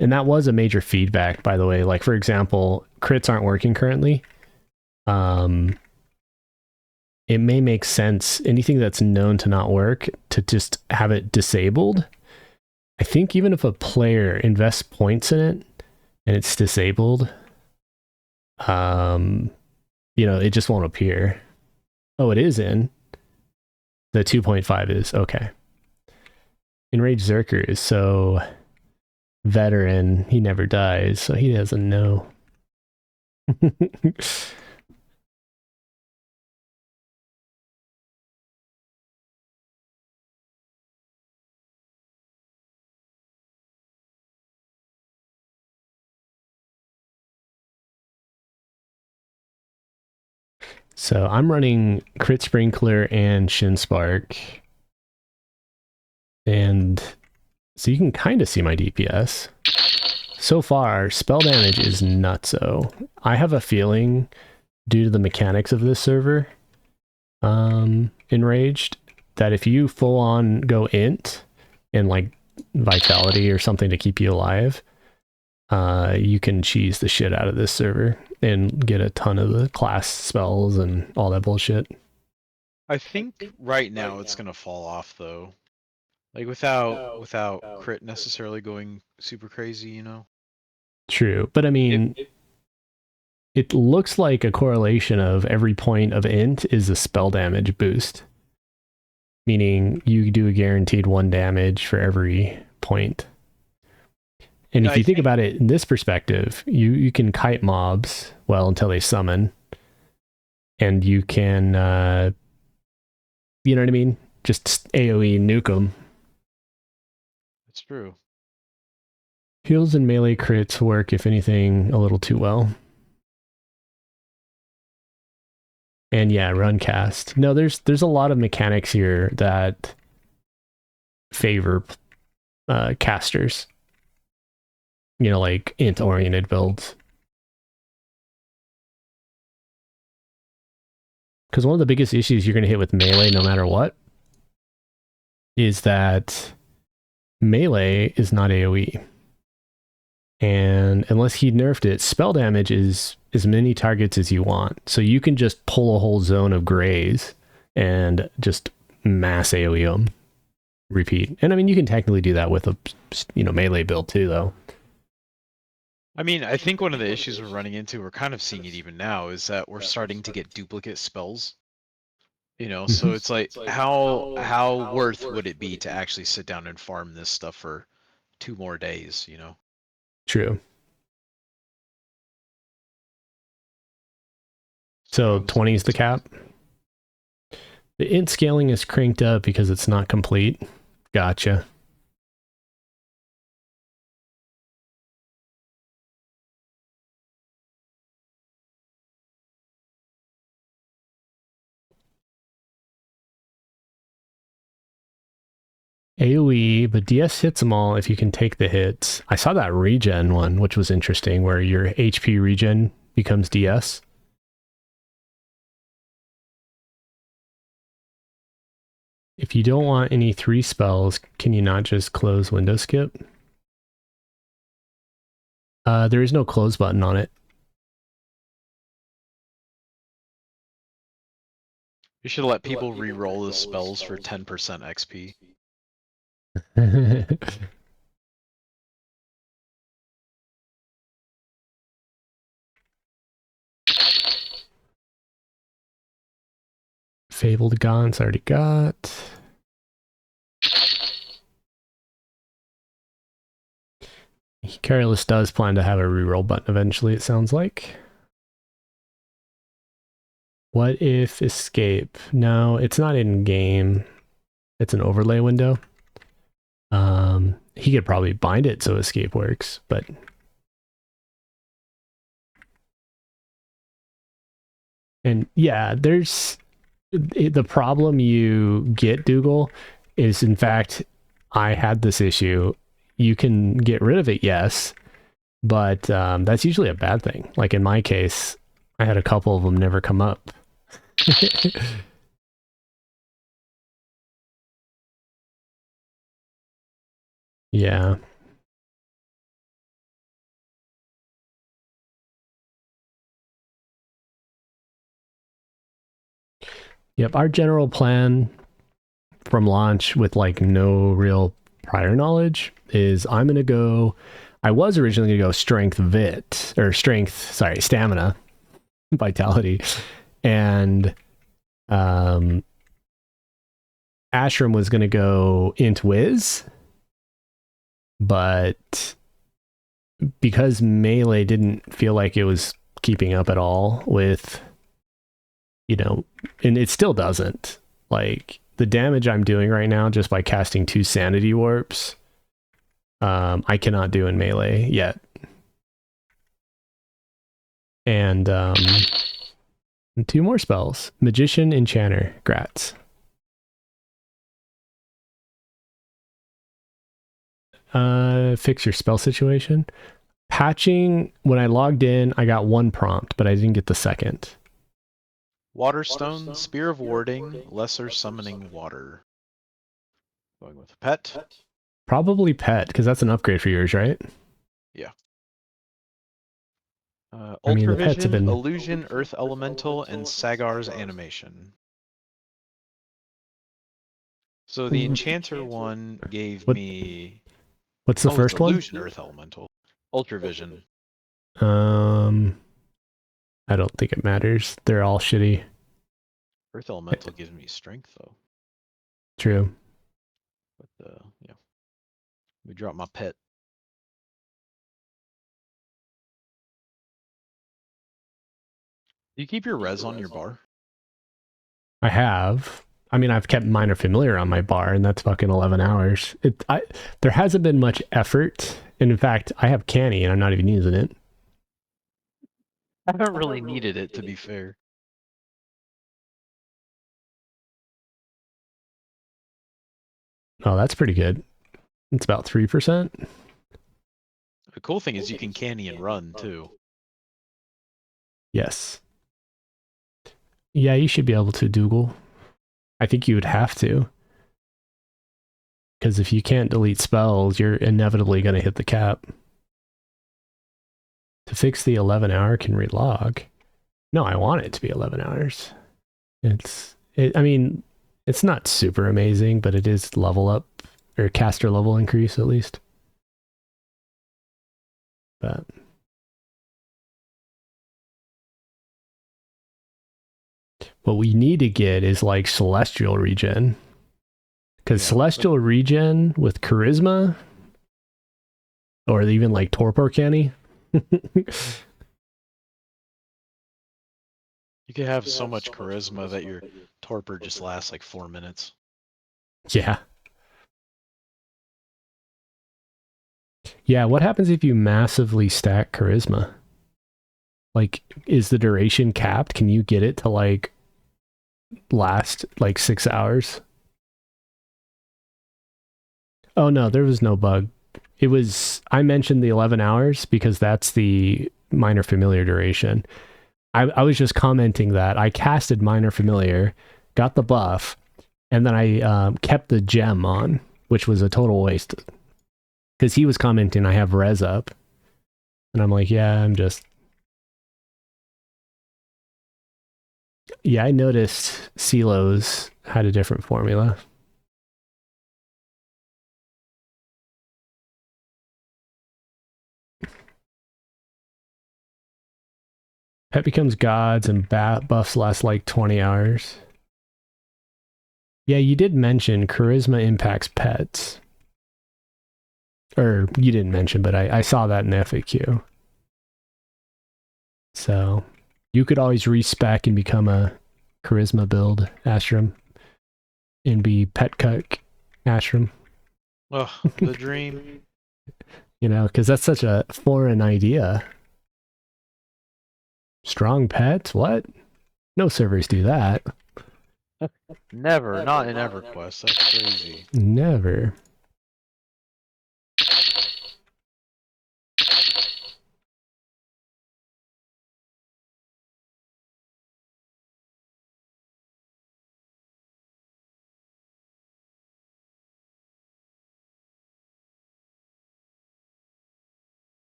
And that was a major feedback, by the way. Like, for example, crits aren't working currently. It may make sense, anything that's known to not work, to just have it disabled. I think even if a player invests points in it and it's disabled, it just won't appear. Oh, it is in. The 2.5 is, okay. Enraged Zerker is so veteran, he never dies, so he doesn't know. So I'm running Crit Sprinkler and Shinspark. And so you can kind of see my DPS. So far, spell damage is nutso. I have a feeling, due to the mechanics of this server, Enraged, that if you full on go int and like vitality or something to keep you alive, you can cheese the shit out of this server and get a ton of the class spells and all that bullshit. I think right now it's gonna fall off though. Like without crit necessarily going super crazy, you know? True, but I mean, it looks like a correlation of every point of int is a spell damage boost. Meaning you do a guaranteed 1 damage for every point. And if you think about it in this perspective, you can kite mobs, well, until they summon. and you can, you know what I mean? Just AoE nuke them. It's true. Heals and melee crits work, if anything, a little too well. And yeah, run cast. No, there's a lot of mechanics here that favor casters. You know, like int-oriented builds. Because one of the biggest issues you're going to hit with melee, no matter what, is that melee is not AoE. And unless he nerfed it, spell damage is as many targets as you want. So you can just pull a whole zone of grays and just mass AoE them. Repeat. And I mean, you can technically do that with a melee build too, though. I mean, I think one of the issues we're running into, we're kind of seeing it even now, is that we're starting to get duplicate spells. You know, so it's like, how worth would it be to actually sit down and farm this stuff for 2 more days, you know? True. So 20 is the cap. The int scaling is cranked up because it's not complete. Gotcha. AoE, but DS hits them all if you can take the hits. I saw that regen one, which was interesting, where your HP regen becomes DS. If you don't want any 3 spells, can you not just close window skip? There is no close button on it. You should let people re-roll the spells for 10% XP. Fabled Gaunts already got. Careless does plan to have a reroll button eventually, it sounds like. What if escape? No, it's not in game. It's an overlay window. He could probably bind it so escape works, but and yeah, there's the problem you get, Dougal, is in fact I had this issue. You can get rid of it, yes, but that's usually a bad thing. Like in my case, I had a couple of them never come up. Yeah. Yep, our general plan from launch with like no real prior knowledge is I was originally going to go stamina, vitality, and Ashram was going to go int whiz, but because melee didn't feel like it was keeping up at all with, and it still doesn't, like the damage I'm doing right now just by casting 2 sanity warps, I cannot do in melee yet. And 2 more spells. Magician, Enchanter, Grats. Fix your spell situation. Patching, when I logged in, I got 1 prompt, but I didn't get the second. Waterstone, Spear of Warding, Lesser Summoning Water. Going with Pet. Probably Pet, because that's an upgrade for yours, right? Yeah. I mean, the pets have Ultravision, been... Illusion, Earth Elemental, and Sagar's Animation. So the Enchanter one gave me... What's the first one? Illusion, Earth Elemental. Ultravision. I don't think it matters. They're all shitty. Earth Elemental gives me strength, though. True. But, yeah. Let me drop my pet. Do you keep your res on your bar? I have. I mean, I've kept Minor Familiar on my bar, and that's fucking 11 hours. There hasn't been much effort. And in fact, I have Canny, and I'm not even using it. I haven't really needed it, to be fair. Oh, that's pretty good. It's about 3%. The cool thing is you can canny and run, too. Yes. Yeah, you should be able to, Dougal. I think you would have to. Because if you can't delete spells, you're inevitably going to hit the cap. To fix the 11-hour can relog. No, I want it to be 11 hours. I mean, it's not super amazing, but it is level up, or caster level increase at least. But what we need to get is like Celestial Regen. Because Celestial Regen with Charisma, or even like Torpor Canny. You could have so much charisma that your torpor just lasts like 4 minutes. Yeah. Yeah, what happens if you massively stack Charisma? Like, is the duration capped? Can you get it to like last like 6 hours? Oh no, there was no bug. I mentioned the 11 hours because that's the Minor Familiar duration. I was just commenting that I casted Minor Familiar, got the buff, and then I kept the gem on, which was a total waste. Because he was commenting, I have res up. And I'm like, yeah, Yeah, I noticed Silos had a different formula. Pet becomes gods and buffs last like 20 hours. Yeah, you did mention charisma impacts pets. Or you didn't mention, but I saw that in the FAQ. So you could always respec and become a charisma build Astrum and be pet cut Astrum. Oh, the dream. You know, because that's such a foreign idea. Strong pets? What? No servers do that. Never, not in EverQuest. That's crazy. Never.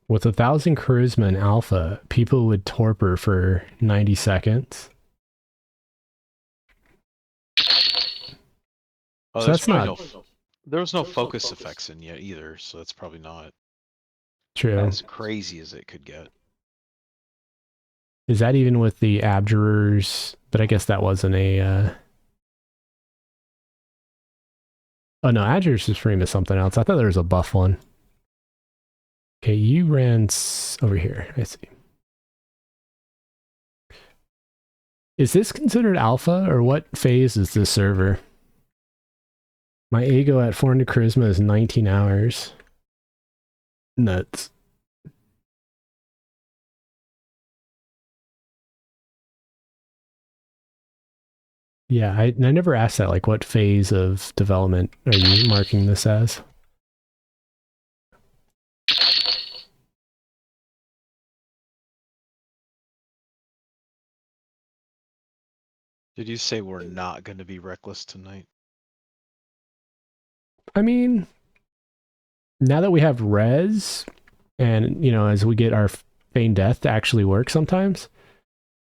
With 1,000 charisma in alpha, people would torpor for 90 seconds. Oh, So that's not there was no focus effects in yet either, so that's probably not true. as crazy as it could get. Is that even with the abjurers? But I guess that wasn't a... Oh no, Abjurers Supreme is something else. I thought there was a buff one. Okay, you ran over here. I see. Is this considered alpha, or what phase is this server? My ego at 400 charisma is 19 hours. Nuts. Yeah, I never asked that. Like, what phase of development are you marking this as? Did you say we're not going to be reckless tonight? I mean, now that we have res, and, you know, as we get our Feign Death to actually work sometimes,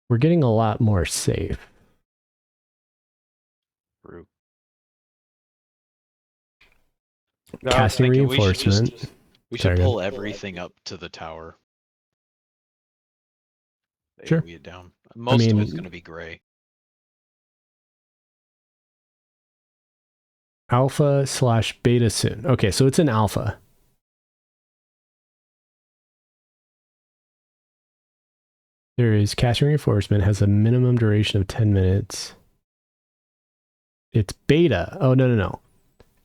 we're getting a lot more safe. True. Casting reinforcement. We should pull everything up to the tower. Sure. Get down. Most of it's going to be gray. Alpha/beta soon. Okay, so it's an alpha. There is casting reinforcement, has a minimum duration of 10 minutes. It's beta. Oh, no.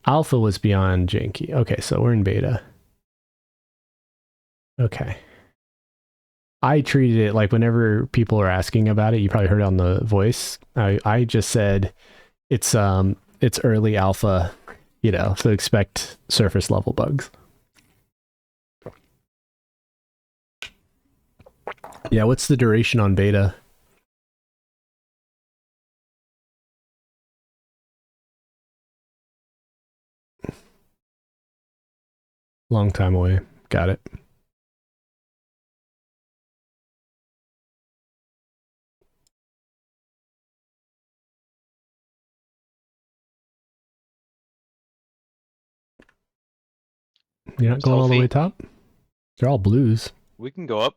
Alpha was beyond janky. Okay, so we're in beta. Okay. I treated it like whenever people are asking about it, you probably heard it on the voice. I just said it's early alpha, so expect surface level bugs. Yeah, what's the duration on beta? Long time away. Got it. You're not going all the way top? They're all blues. We can go up.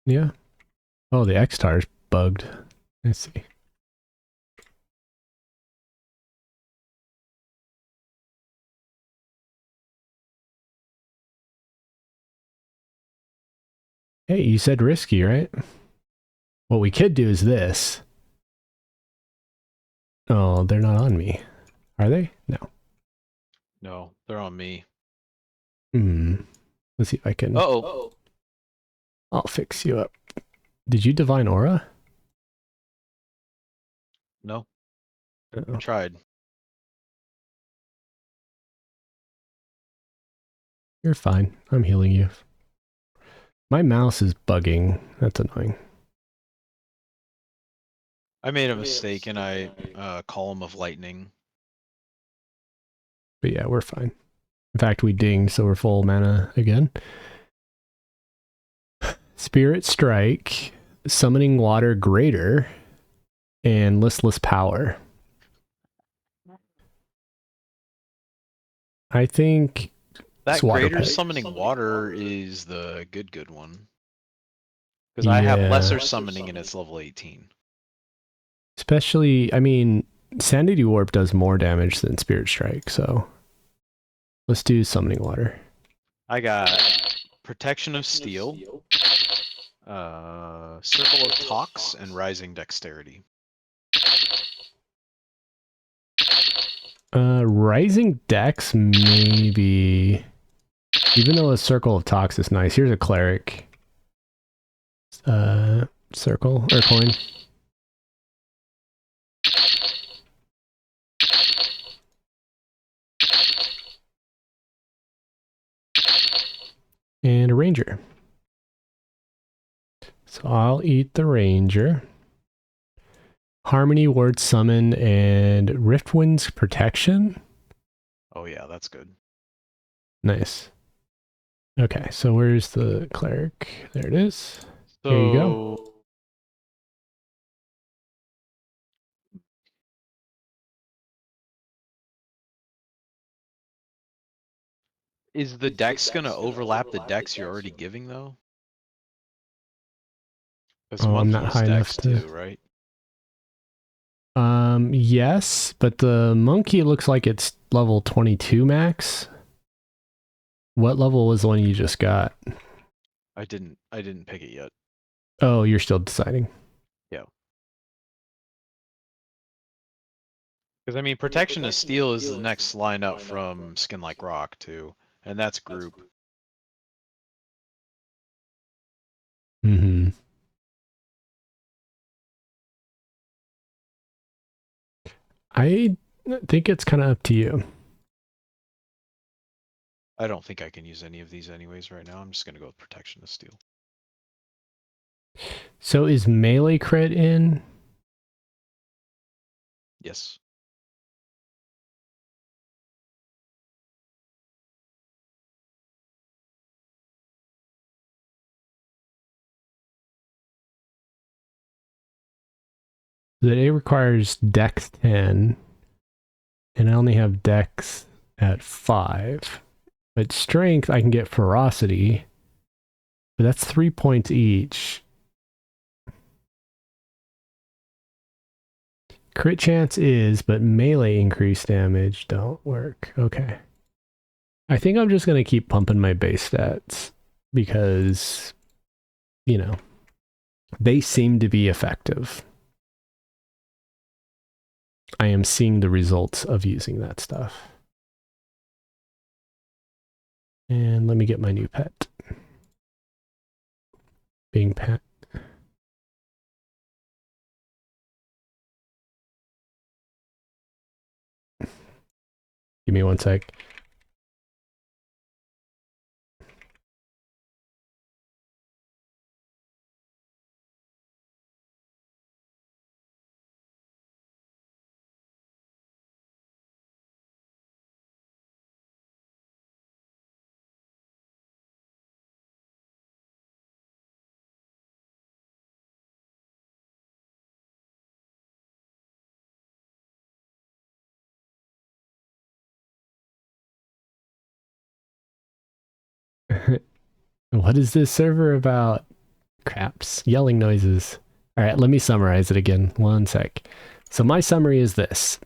Yeah. Oh, the X-Star's bugged. Let's see. Hey, you said risky, right? What we could do is this. Oh, they're not on me. Are they? No. No, they're on me. Let's see if I can... Uh-oh. I'll fix you up. Did you divine aura? No. Uh-oh. I tried. You're fine. I'm healing you. My mouse is bugging. That's annoying. I made a mistake and I column of lightning. But yeah, we're fine. In fact, we dinged, so we're full mana again. Spirit Strike, Summoning Water Greater, and Listless Power. I think that greater summoning water is the good one. Because I have lesser summoning and it's level 18. Especially, I mean, Sanity Warp does more damage than Spirit Strike, so let's do Summoning Water. I got Protection of Steel, Circle of Tox, and Rising Dexterity. Rising Dex, maybe. Even though a Circle of Tox is nice. Here's a Cleric. Circle, or coin. And a Ranger. So I'll eat the Ranger. Harmony, Ward Summon, and Riftwind's Protection. Oh yeah, that's good. Nice. Okay, so where's the Cleric? There it is. So... Here you go. Is the dex gonna overlap the dex you're already giving though? Oh, I'm not high enough to... too, right? Yes, but the monkey looks like it's level 22 max. What level was the one you just got? I didn't pick it yet. Oh, you're still deciding. Yeah. Because I mean, Protection of Steel is the next line up from Skin Like Rock too, and that's group. Mm-hmm. I think it's kind of up to you. I don't think I can use any of these anyways right now. I'm just gonna go with Protection of Steel. So is melee crit in? Yes. That it requires Dex 10, and I only have Dex at 5. But Strength, I can get Ferocity, but that's 3 points each. Crit chance is, but melee increased damage don't work. Okay. I think I'm just going to keep pumping my base stats, because you know, they seem to be effective. I am seeing the results of using that stuff. And let me get my new pet. Being pet. Give me one sec. What is this server about? Craps. Yelling noises. All right, let me summarize it again. One sec. So my summary is this.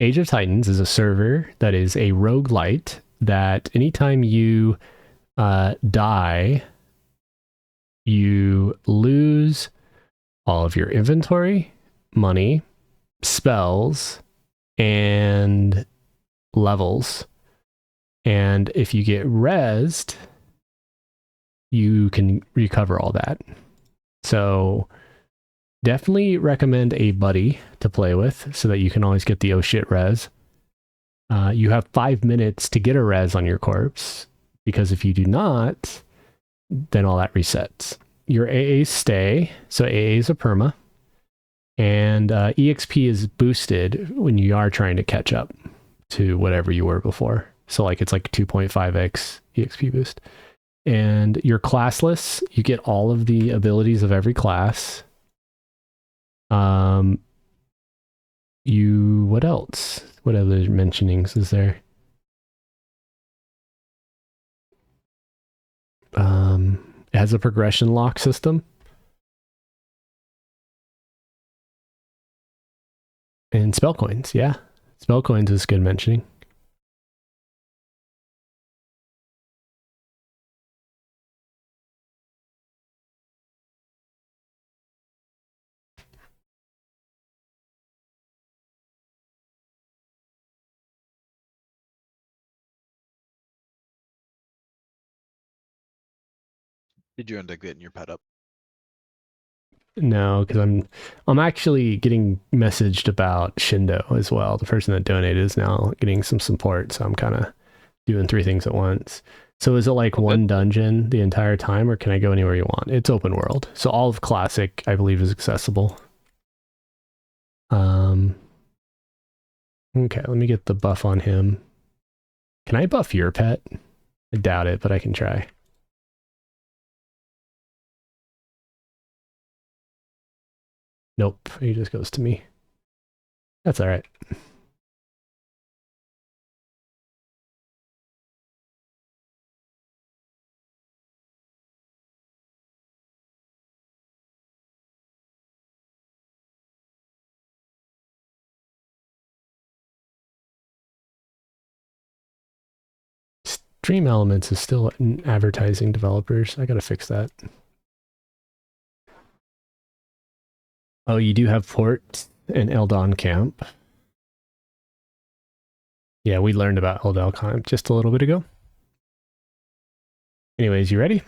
Age of Titans is a server that is a roguelite that anytime you die, you lose all of your inventory, money, spells, and levels. And if you get rezzed, you can recover all that. So definitely recommend a buddy to play with so that you can always get the oh shit res. You have 5 minutes to get a res on your corpse, because if you do not, then all that resets. Your AAs stay, so AA is a perma, and EXP is boosted when you are trying to catch up to whatever you were before. So like it's like 2.5x EXP boost. And you're classless. You get all of the abilities of every class. What else? What other mentionings is there? It has a progression lock system. And spell coins, yeah. Spell coins is good mentioning. Did you end up getting your pet up? No, because I'm actually getting messaged about Shindo as well. The person that donated is now getting some support, so I'm kind of doing 3 things at once. So is it like one dungeon the entire time, or can I go anywhere you want? It's open world, so all of Classic, I believe, is accessible. Okay, let me get the buff on him. Can I buff your pet? I doubt it, but I can try. Nope, he just goes to me. That's all right. Stream Elements is still advertising developers. I gotta fix that. Oh, you do have Port and Eldon Camp. Yeah, we learned about Eldon Camp just a little bit ago. Anyways, you ready?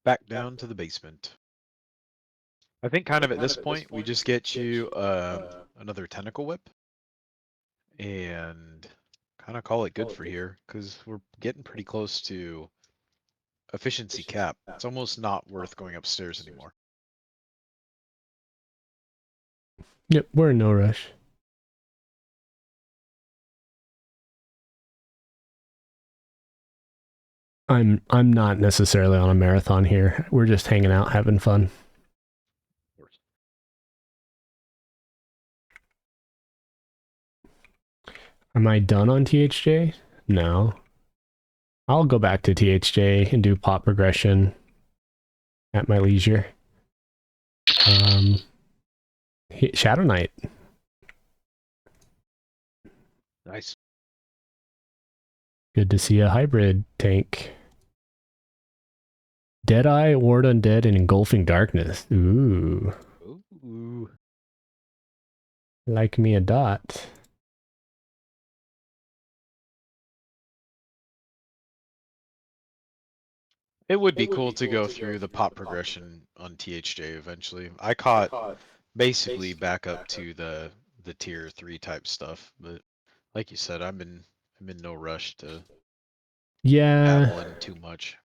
Back down to the basement. I think kind of at this point, we just get you another tentacle whip and kind of call it good for here, because we're getting pretty close to efficiency cap. It's almost not worth going upstairs anymore. Yep, we're in no rush. I'm not necessarily on a marathon here. We're just hanging out, having fun. Am I done on THJ? No. I'll go back to THJ and do pop progression at my leisure. Shadow Knight. Nice. Good to see a hybrid tank. Deadeye, Ward Undead, and Engulfing Darkness. Ooh. Ooh. Like me a dot. It would be cool to go through the pop progression on THJ eventually. I caught basically back up to the tier 3 type stuff, but like you said, I'm in no rush to Yeah. dabble in too much.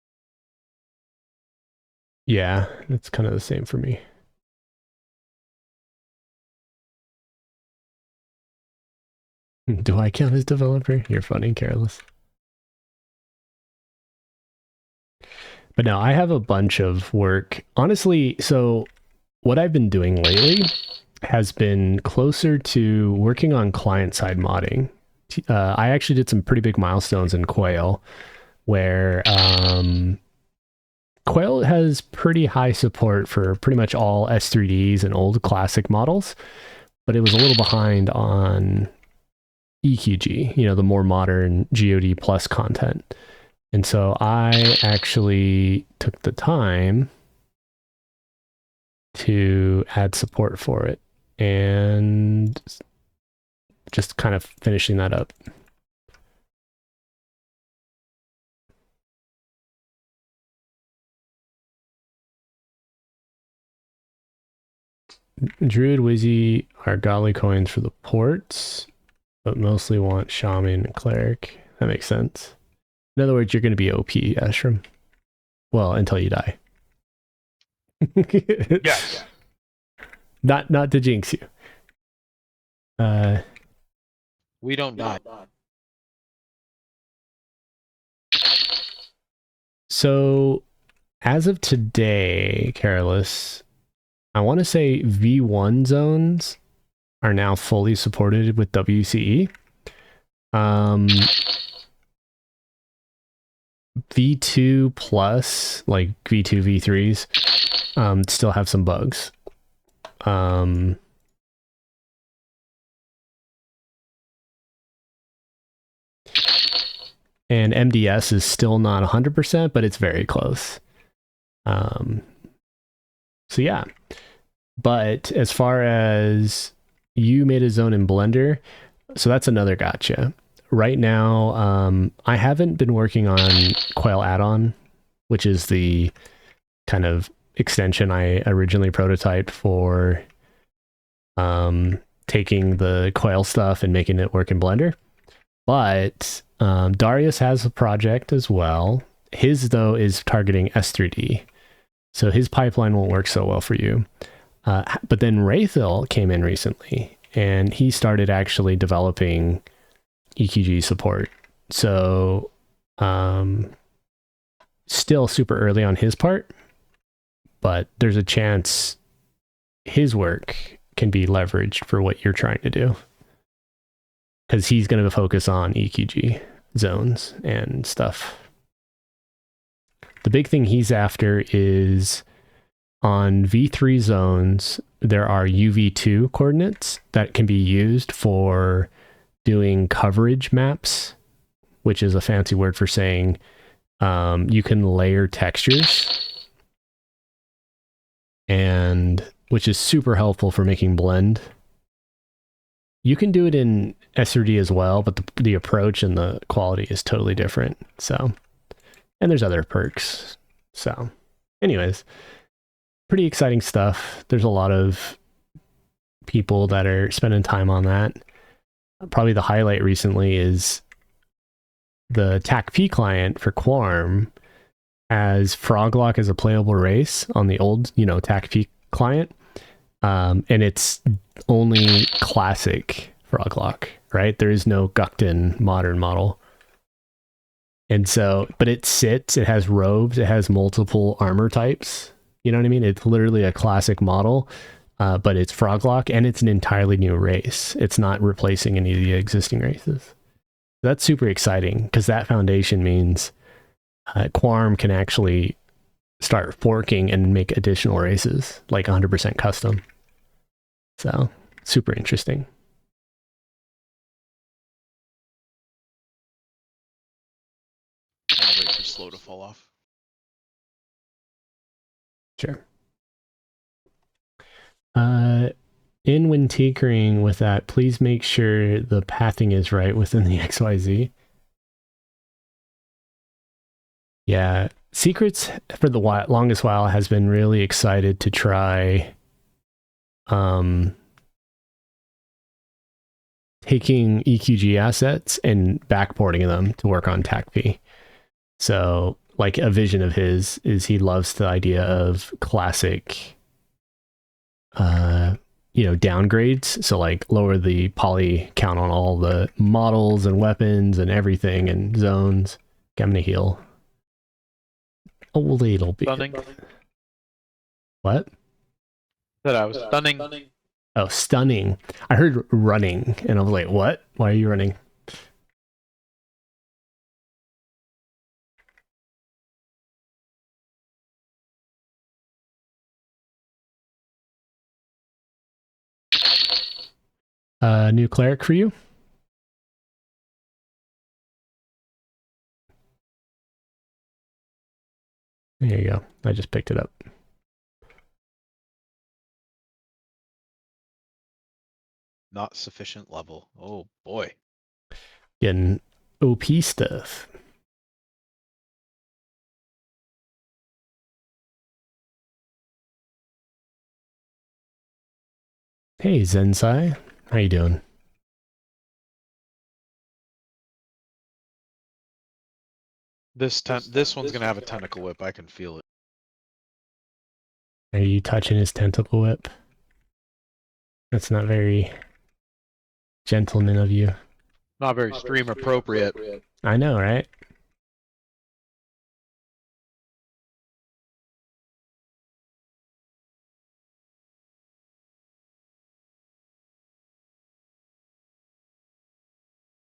Yeah, it's kind of the same for me. Do I count as developer? You're funny, Careless. But no, I have a bunch of work. Honestly, so what I've been doing lately has been closer to working on client-side modding. I actually did some pretty big milestones in Quail, where Quail has pretty high support for pretty much all S3Ds and old classic models, but it was a little behind on EQG, the more modern GOD plus content. And so I actually took the time to add support for it and just kind of finishing that up. Druid, Wizzy are godly coins for the ports, but mostly want Shaman and Cleric. That makes sense. In other words, you're going to be OP, Ashram. Well, until you die. Yes. Not to jinx you. We don't die. So, as of today, Careless, I want to say V1 zones are now fully supported with WCE. V2 plus, like V2, V3s, still have some bugs. And MDS is still not 100%, but it's very close. So yeah. But as far as you made a zone in Blender, so that's another gotcha. Right now, I haven't been working on Quail add-on, which is the kind of extension I originally prototyped for taking the Quail stuff and making it work in Blender. But Darius has a project as well. His, though, is targeting S3D. So his pipeline won't work so well for you. But then Raythil came in recently, and he started actually developing EQG support. So still super early on his part, but there's a chance his work can be leveraged for what you're trying to do. Because he's going to focus on EQG zones and stuff. The big thing he's after is on V3 zones, there are UV2 coordinates that can be used for doing coverage maps, which is a fancy word for saying you can layer textures, and which is super helpful for making blend. You can do it in SRD as well, but the approach and the quality is totally different. So, and there's other perks. So, anyways, pretty exciting stuff. There's a lot of people that are spending time on that. Probably the highlight recently is the TACP client for Quarm as Froglock as a playable race on the old, TACP client. And it's only classic Froglock, right? There is no Gukton modern model. And so, but it has robes, it has multiple armor types. You know what I mean? It's literally a classic model, but it's Froglock, and it's an entirely new race. It's not replacing any of the existing races. That's super exciting, because that foundation means Quarm can actually start forking and make additional races, like 100% custom. So, super interesting. I'll wait for slow to fall off. In when tinkering with that, please make sure the pathing is right within the XYZ. Yeah, Secrets for the longest while has been really excited to try taking EQG assets and backporting them to work on TACP. So, like, a vision of his is he loves the idea of classic, downgrades. So, like, lower the poly count on all the models and weapons and everything and zones. Okay, I'm gonna heal a little bit. Stunning. What? That I was stunning. Oh, stunning. I heard running, and I was like, what? Why are you running? New cleric for you? There you go. I just picked it up. Not sufficient level. Oh boy. Getting OP stuff. Hey, Zensai. How you doing? This one's gonna have a tentacle whip. I can feel it. Are you touching his tentacle whip? That's not very gentleman of you. Not very stream appropriate. I know, right?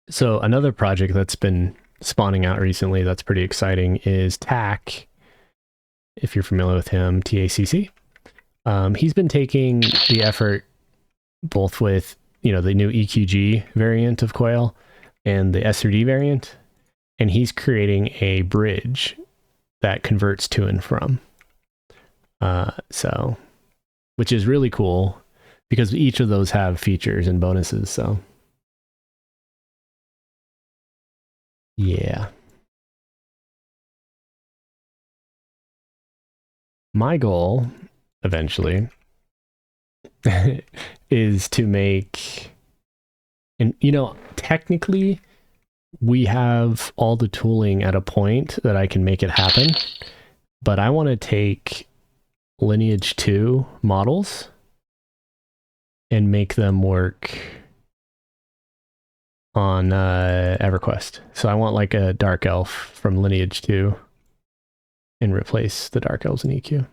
So another project that's been spawning out recently that's pretty exciting is TAC. If you're familiar with him, TACC. He's been taking the effort both with, the new EQG variant of Quail and the S3D variant, and he's creating a bridge that converts to and from. Which is really cool because each of those have features and bonuses. So, yeah. My goal eventually is to make, and technically we have all the tooling at a point that I can make it happen, but I want to take Lineage 2 models and make them work on EverQuest. So I want like a Dark Elf from Lineage 2 and replace the Dark Elves in EQ.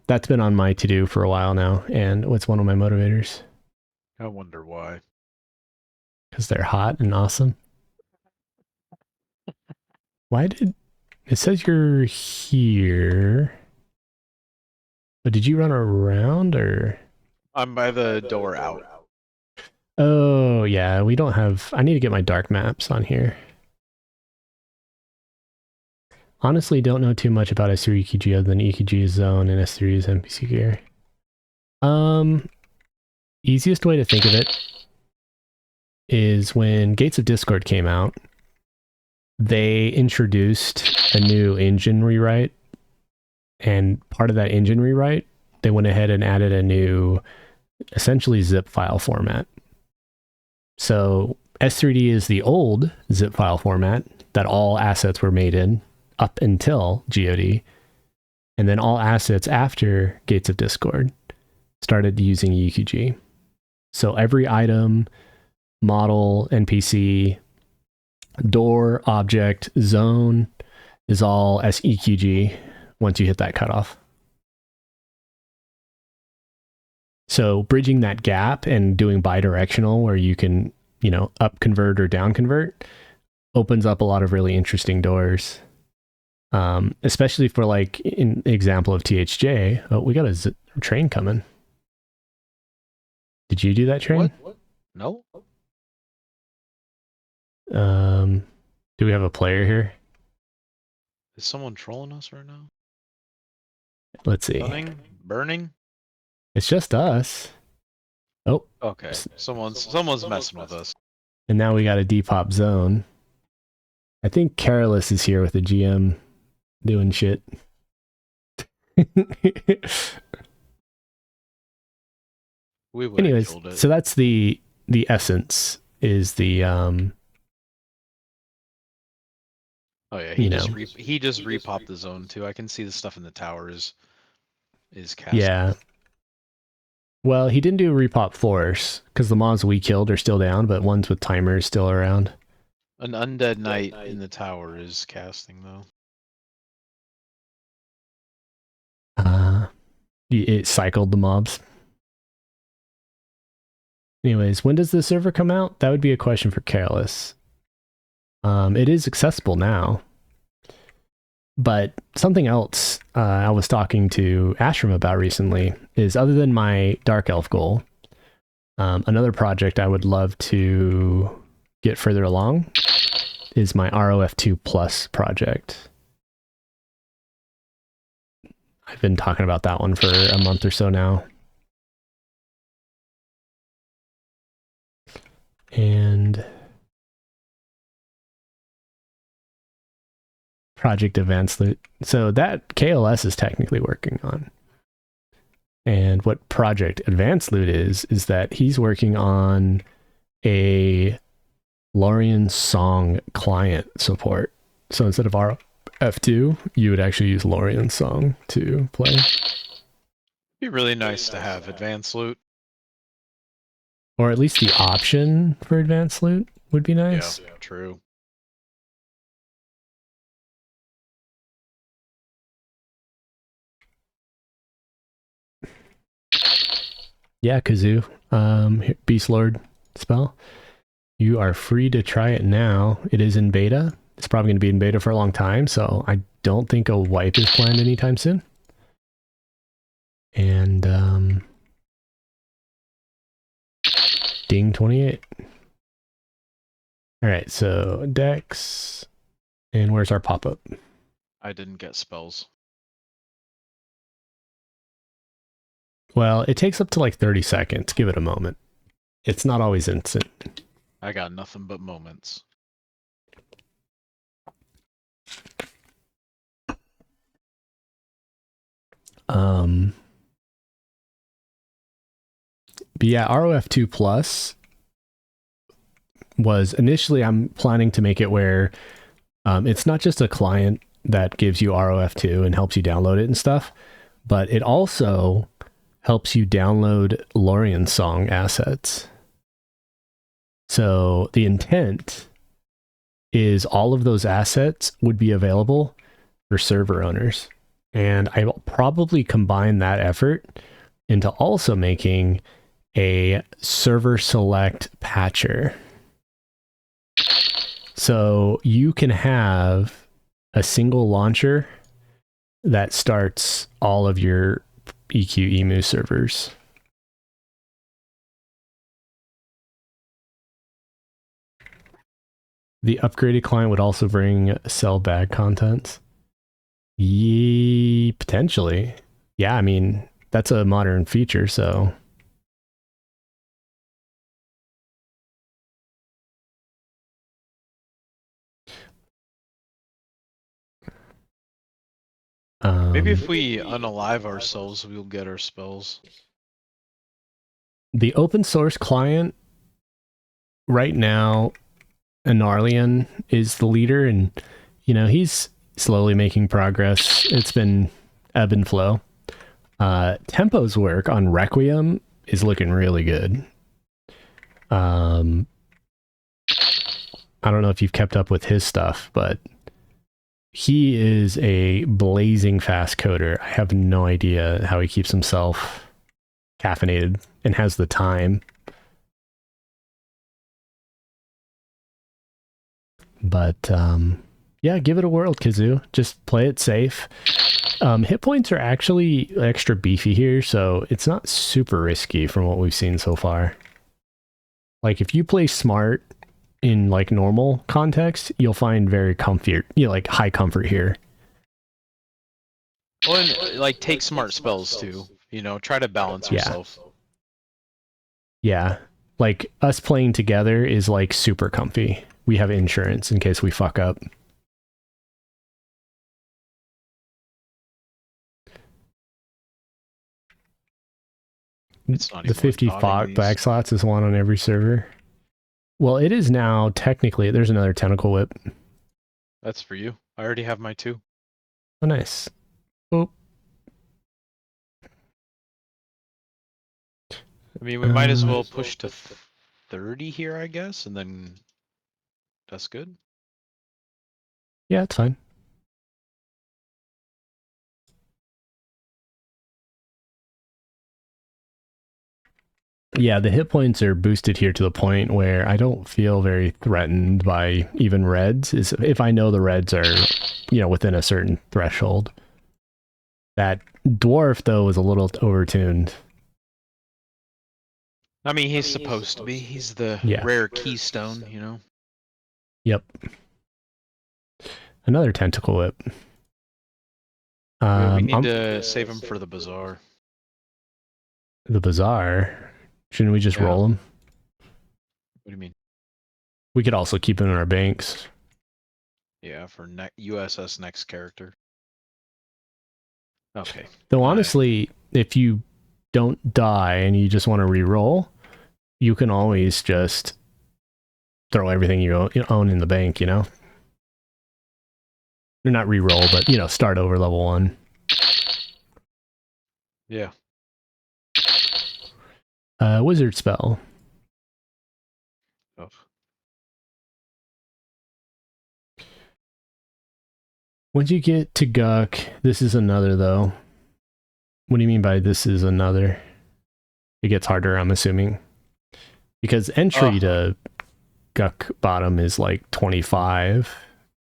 That's been on my to-do for a while now, and it's one of my motivators. I wonder why. Because they're hot and awesome. Why did... It says you're here. But did you run around, or... I'm by the door out. Oh, yeah, we don't have... I need to get my dark maps on here. Honestly, don't know too much about S3 EQG other than EQG is zone and S3 is NPC gear. Easiest way to think of it is when Gates of Discord came out, they introduced a new engine rewrite, and part of that engine rewrite, they went ahead and added a new, essentially, zip file format. So S3D is the old zip file format that all assets were made in up until GOD, and then all assets after Gates of Discord started using EQG. So every item, model, NPC, door, object, zone is all SEQG once you hit that cutoff. So bridging that gap and doing bidirectional where you can, up convert or down convert opens up a lot of really interesting doors. Especially for like in example of THJ. Oh, we got a train coming. Did you do that train? What? No. Do we have a player here? Is someone trolling us right now? Let's see. Stunning? Burning? It's just us. Oh, Okay. Someone's messing with us. and now we got a Depop zone. I think Careless is here with the GM doing shit. We would have Anyways, killed it. so that's the essence is the Oh yeah, he you just know. he just repopped the zone too. I can see the stuff in the tower is cast. Yeah. Well, he didn't do repop floors because the mobs we killed are still down, but ones with timers still around. An undead knight in the tower is casting though. It cycled the mobs. Anyways, when does the server come out? That would be a question for Careless. It is accessible now. But something else I was talking to Ashram about recently is, other than my Dark Elf goal, another project I would love to get further along is my ROF2 Plus project. I've been talking about that one for a month or so now. And Project Advanced Loot. So that KLS is technically working on. And what Project Advanced Loot is that he's working on a Lorien Song client support. So instead of RF2, you would actually use Lorien Song to play. Be really nice to have advanced loot. Or at least the option for Advanced Loot would be nice. Yeah, true. Yeah, Kazoo. Beast Lord spell. You are free to try it now. It is in beta. It's probably going to be in beta for a long time, so I don't think a wipe is planned anytime soon. And Ding 28. All right, so Dex, and where's our pop-up? I didn't get spells. Well, it takes up to like 30 seconds. Give it a moment. It's not always instant. I got nothing but moments. But yeah, ROF2 Plus was initially, I'm planning to make it where it's not just a client that gives you ROF2 and helps you download it and stuff, but it also helps you download Lorien Song assets. So the intent is all of those assets would be available for server owners. And I will probably combine that effort into also making a server select patcher. So you can have a single launcher that starts all of your EQ Emu servers. The upgraded client would also bring sell bag contents. Potentially. Yeah, I mean, that's a modern feature, so. Maybe if we unalive ourselves, we'll get our spells. The open source client right now, Anarlian is the leader, and you know, he's slowly making progress. It's been ebb and flow. Tempo's work on Requiem is looking really good. I don't know if you've kept up with his stuff, but he is a blazing fast coder. I have no idea how he keeps himself caffeinated and has the time. But yeah, give it a whirl, Kazoo. Just play it safe. Hit points are actually extra beefy here, so it's not super risky from what we've seen so far. Like, if you play smart in like normal context, you'll find very comfy, like high comfort here. Well, and, like, take smart spells too. You know, try to balance Yeah. yourself. Yeah. Like us playing together is like super comfy. We have insurance in case we fuck up. It's not The even 50 like dotting these. back slots is one on every server. Well, it is now technically. There's another tentacle whip. That's for you. I already have my 2. Oh, nice. Oh, I mean, we might as well push to 30 here, I guess, and then that's good. yeah, it's fine. Yeah, the hit points are boosted here to the point where I don't feel very threatened by even reds. Is if I know the reds are, within a certain threshold. That dwarf though was a little overtuned. I mean, he's supposed to be. He's the Yeah. rare keystone, you know? Yep. Another tentacle whip. We need to save him for the bazaar. The bazaar. Shouldn't we just Yeah. roll them? What do you mean? We could also keep them in our banks. Yeah, for USS next character. Okay. Though honestly, if you don't die and you just want to re-roll, you can always just throw everything you own in the bank, Or not re-roll, but, start over level 1. Yeah. Wizard spell. Oh. Once you get to Guk, this is another, though. What do you mean by this is another? It gets harder, I'm assuming. Because entry to Guk bottom is like 25,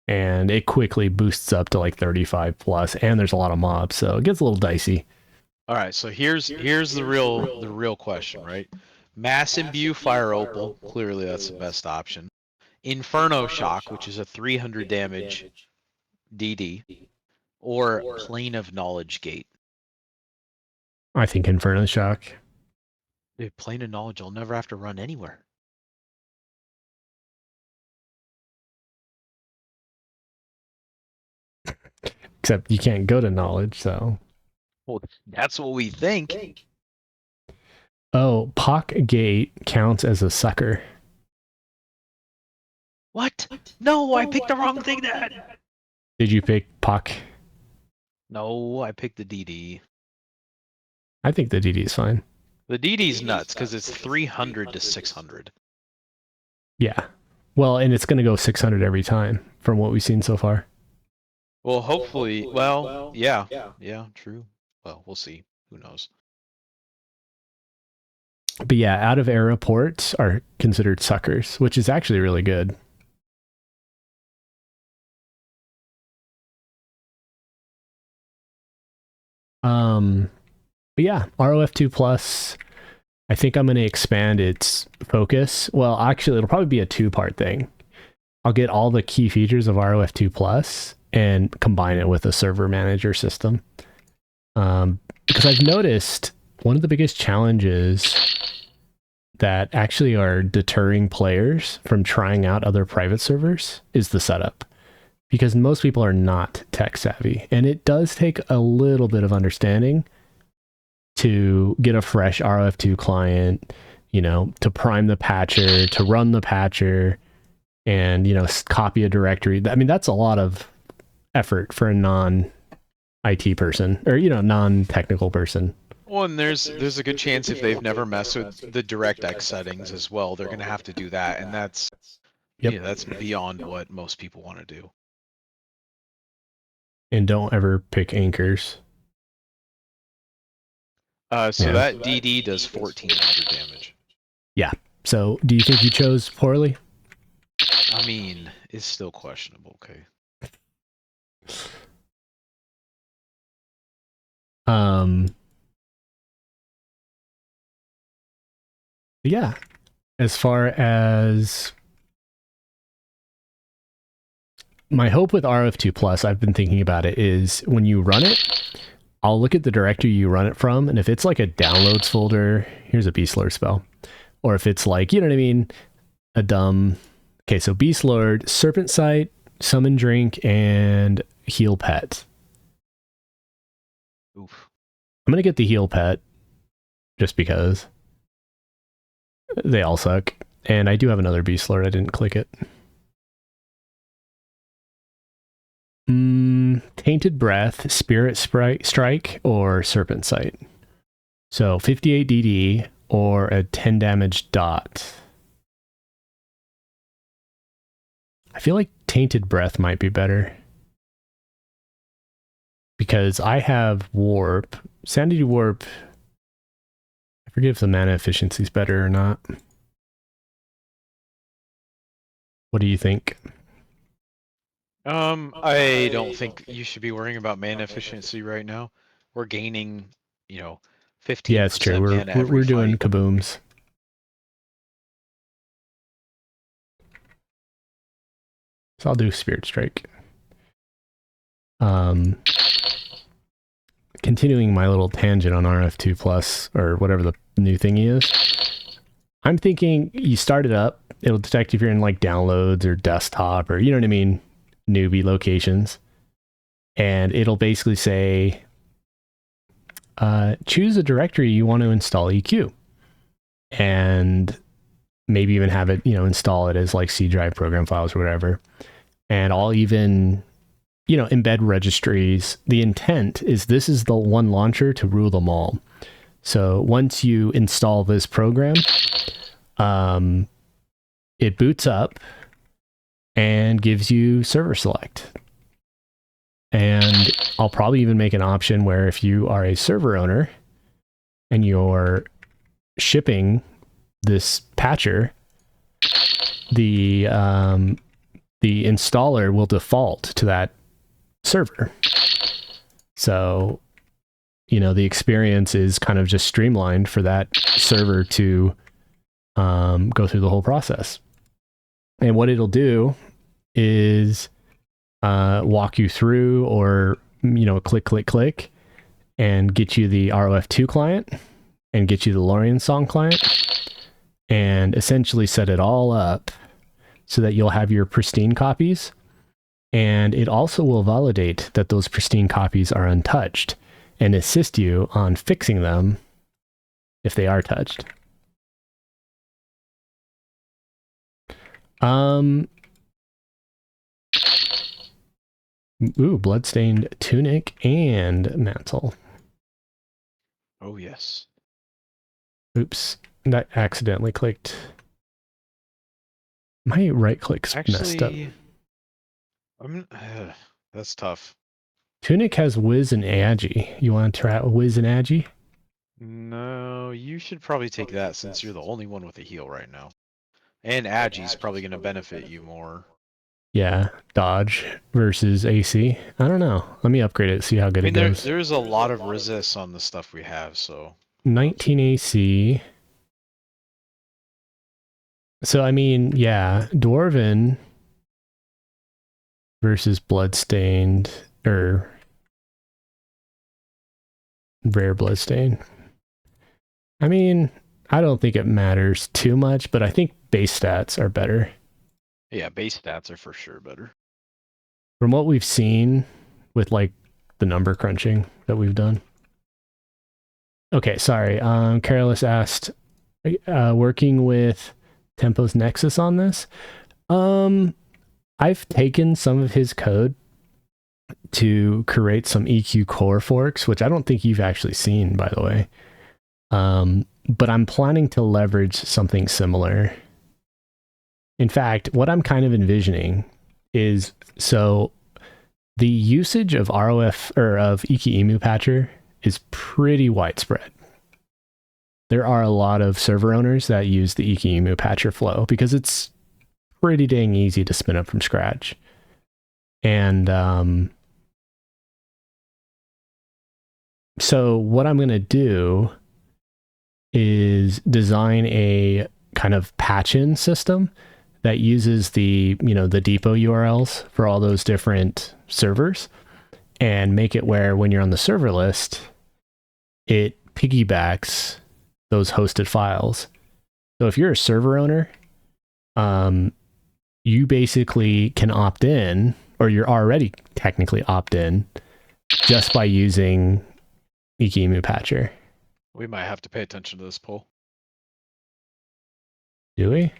and it quickly boosts up to like 35 plus, and there's a lot of mobs, so it gets a little dicey. All right, so here's the real question, right? Mass Imbue Fire Opal, clearly that's the best option. Inferno Shock, which is a 300 damage DD, or Plane of Knowledge Gate. I think Inferno Shock. Dude, Plane of Knowledge, I'll never have to run anywhere. Except you can't go to knowledge, so. Well, that's what we think. Oh, Pock Gate counts as a sucker. What? No, I picked the wrong thing then. Did you pick Pock? No, I picked the DD. I think the DD is fine. The DD's nuts because it's 300 to 600. Yeah. Well, and it's going to go 600 every time from what we've seen so far. Well, hopefully, well, yeah, true. Well, we'll see. Who knows? But yeah, out of era ports are considered suckers, which is actually really good. But yeah, ROF2 Plus, I think I'm going to expand its focus. Well, actually, it'll probably be a 2-part thing. I'll get all the key features of ROF2 Plus and combine it with a server manager system. Because I've noticed one of the biggest challenges that actually are deterring players from trying out other private servers is the setup. Because most people are not tech savvy, and it does take a little bit of understanding to get a fresh ROF2 client, to prime the patcher, to run the patcher, and, copy a directory. I mean, that's a lot of effort for a non-IT person or, non-technical person. Well, and there's a good chance if they've never messed with the DirectX settings as well, they're going to have to do that. And that's, that's beyond what most people want to do. And don't ever pick anchors. That DD does 1400 damage. Yeah. So do you think you chose poorly? I mean, it's still questionable, okay? Yeah. As far as my hope with RF2 Plus, I've been thinking about it, is when you run it, I'll look at the directory you run it from, and if it's like a downloads folder, here's a Beast Lord spell. Or if it's like, you know what I mean, a dumb... Okay, so Beast Lord, Serpent Sight, Summon Drink, and Heal Pet. Oof. I'm going to get the Heal Pet, just because. They all suck. And I do have another Beast Lord, I didn't click it. Tainted Breath, Spirit Strike, or Serpent Sight. So 58 DD or a 10 damage dot. I feel like Tainted Breath might be better. Because I have Warp. Sanity Warp. I forget if the mana efficiency is better or not. What do you think? I don't think you should be worrying about mana efficiency right now. We're gaining, 15%. Yeah, it's true. Mana every We're doing fight. kabooms. So I'll do Spirit Strike. Continuing my little tangent on RF2 Plus, or whatever the new thingy is. I'm thinking you start it up, it'll detect if you're in like downloads or desktop or, you know what I mean, newbie locations. And it'll basically say, choose a directory you want to install EQ. And maybe even have it, install it as like C drive program files or whatever. And I'll even, embed registries. The intent is this is the one launcher to rule them all. So once you install this program, it boots up and gives you server select. And I'll probably even make an option where if you are a server owner and you're shipping this patcher, the installer will default to that server. So, the experience is kind of just streamlined for that server to go through the whole process. And what it'll do is walk you through or, click, and get you the ROF2 client and get you the Lorien Song client and essentially set it all up so that you'll have your pristine copies. And it also will validate that those pristine copies are untouched and assist you on fixing them if they are touched. Bloodstained tunic and mantle. Oh, yes. Oops, that accidentally clicked. My right click's messed up. That's tough. Tunic has Wiz and Agi. You want to try out Wiz and Agi? No, you should probably take that since you're the only one with a heal right now. And Agi's probably going to benefit you more. Yeah, dodge versus AC. I don't know. Let me upgrade it, see how good it goes. There's a lot of resist on the stuff we have, so... 19 AC. So, yeah, Dwarven versus Bloodstained, or Rare Bloodstained. I don't think it matters too much, but I think base stats are better. Yeah, base stats are for sure better. From what we've seen with, the number crunching that we've done. Okay, sorry. Careless asked, working with Tempo's Nexus on this. I've taken some of his code to create some EQ core forks, which I don't think you've actually seen, by the way. But I'm planning to leverage something similar. In fact, what I'm kind of envisioning is, so the usage of ROF or of EQ-EMU Patcher is pretty widespread. There are a lot of server owners that use the EQ-EMU Patcher flow because it's pretty dang easy to spin up from scratch. And so what I'm going to do is design a kind of patch-in system that uses the, the depot URLs for all those different servers. and make it where when you're on the server list, it piggybacks those hosted files. So if you're a server owner, you basically can opt in, or you're already technically opt in, just by using Iki Patcher. We might have to pay attention to this poll. Do we?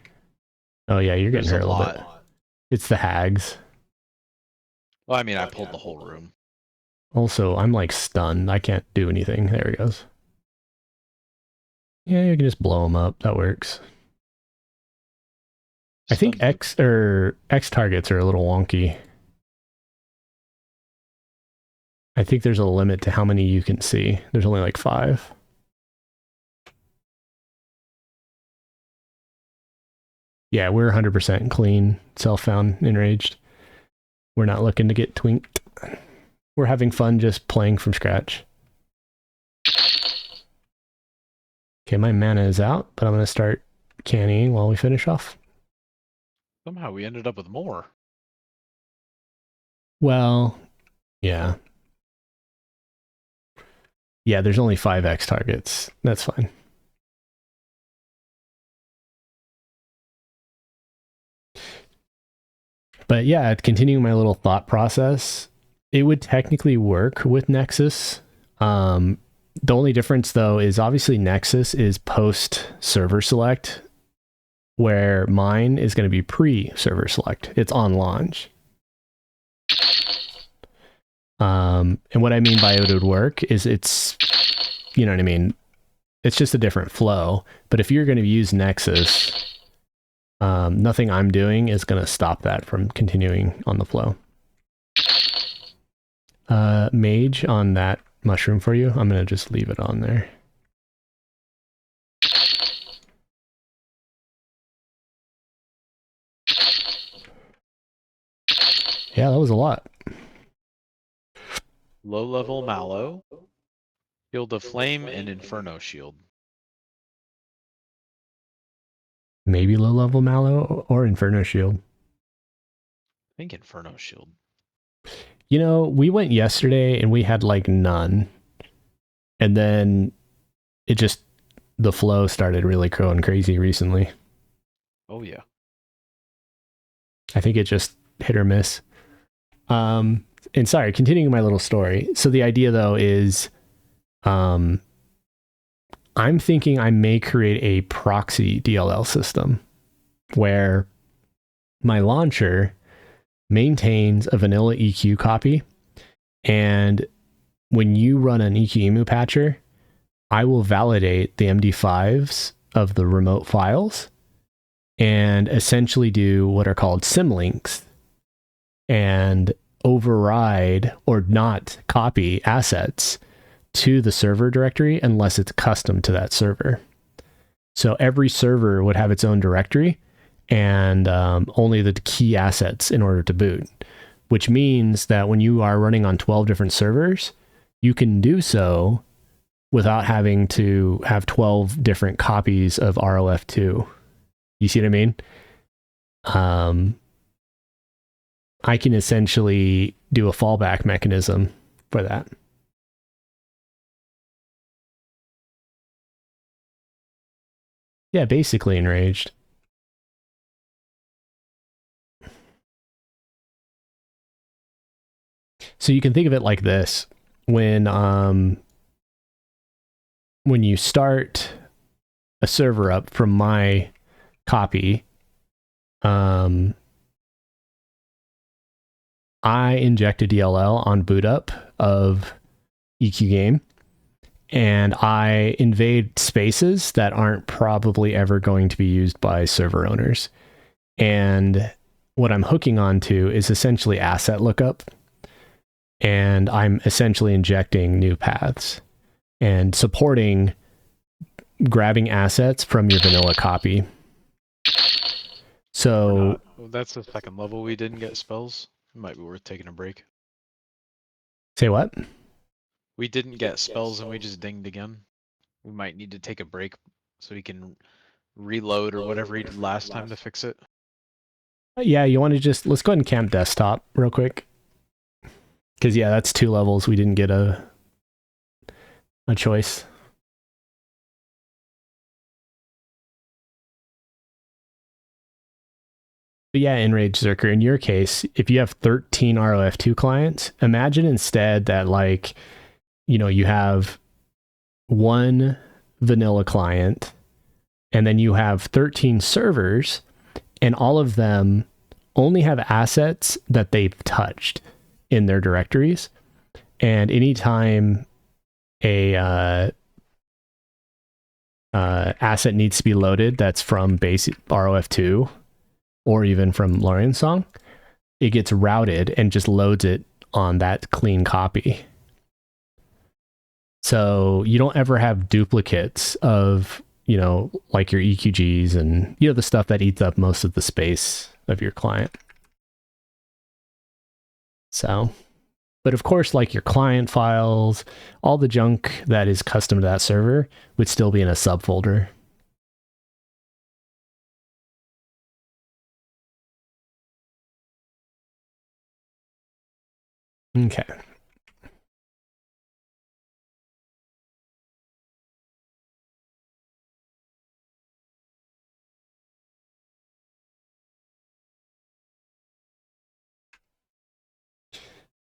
Oh yeah, you're getting There's hurt a little bit. It's the hags. Well, I mean, I pulled the whole room. Also, I'm like stunned. I can't do anything. There he goes. Yeah, you can just blow him up. That works. I think X targets are a little wonky. I think there's a limit to how many you can see. There's only like 5. Yeah, we're 100% clean, self-found, enraged. We're not looking to get twinked. We're having fun just playing from scratch. Okay, my mana is out, but I'm going to start canning while we finish off. Somehow we ended up with more. Well, yeah. Yeah, there's only 5 X targets. That's fine. But yeah, continuing my little thought process, it would technically work with Nexus. The only difference, though, is obviously Nexus is post-server select, where mine is going to be pre-server select. It's on launch. And what I mean by it would work is it's, you know what I mean? It's just a different flow. But if you're going to use Nexus, nothing I'm doing is going to stop that from continuing on the flow. Mage on that mushroom for you. I'm going to just leave it on there. Yeah, that was a lot. Low level Mallow, Shield of Flame, and Inferno Shield. Maybe low level Mallow or Inferno Shield. I think Inferno Shield. You know, we went yesterday and we had like none. And then it just, the flow started really going crazy recently. Oh yeah. I think it just hit or miss. And sorry, continuing my little story. So the idea though is, I'm thinking I may create a proxy DLL system where my launcher maintains a vanilla EQ copy, and when you run an EQ patcher, I will validate the MD5s of the remote files and essentially do what are called symlinks and override or not copy assets to the server directory unless it's custom to that server. So every server would have its own directory and only the key assets in order to boot, which means that when you are running on 12 different servers, you can do so without having to have 12 different copies of ROF2. You see what I mean? I can essentially do a fallback mechanism for that. Yeah, basically enraged. So you can think of it like this. When you start a server up from my copy, I inject a DLL on boot up of EQ game, and I invade spaces that aren't probably ever going to be used by server owners. And what I'm hooking onto is essentially asset lookup, and I'm essentially injecting new paths and supporting grabbing assets from your vanilla copy. So that's the second level we didn't get spells. It might be worth taking a break. Say what? We didn't get spells and we just dinged again. We might need to take a break so he can reload or whatever he did last time to fix it. Yeah, you want to just, let's go ahead and camp desktop real quick. Because yeah, that's 2 levels. We didn't get a choice. But yeah, Enrage Zerker, in your case, if you have 13 ROF2 clients, imagine instead that like, you know, you have one vanilla client and then you have 13 servers and all of them only have assets that they've touched in their directories. And anytime a asset needs to be loaded that's from base ROF2 or even from Lorien Song, it gets routed and just loads it on that clean copy. So you don't ever have duplicates of, you know, like your EQGs and, you know, the stuff that eats up most of the space of your client. So, but of course, like your client files, all the junk that is custom to that server would still be in a subfolder. Okay.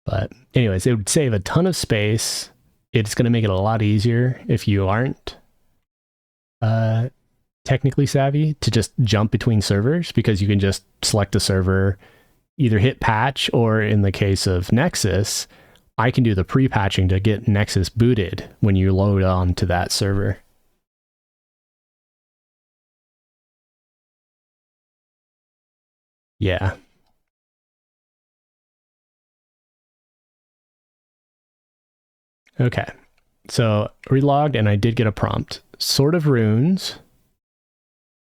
But anyways, it would save a ton of space. It's going to make it a lot easier if you aren't technically savvy to just jump between servers, because you can just select a server, either hit patch, or in the case of Nexus, I can do the pre-patching to get Nexus booted when you load on to that server. Yeah. Okay. So relogged and I did get a prompt. Sword of Runes,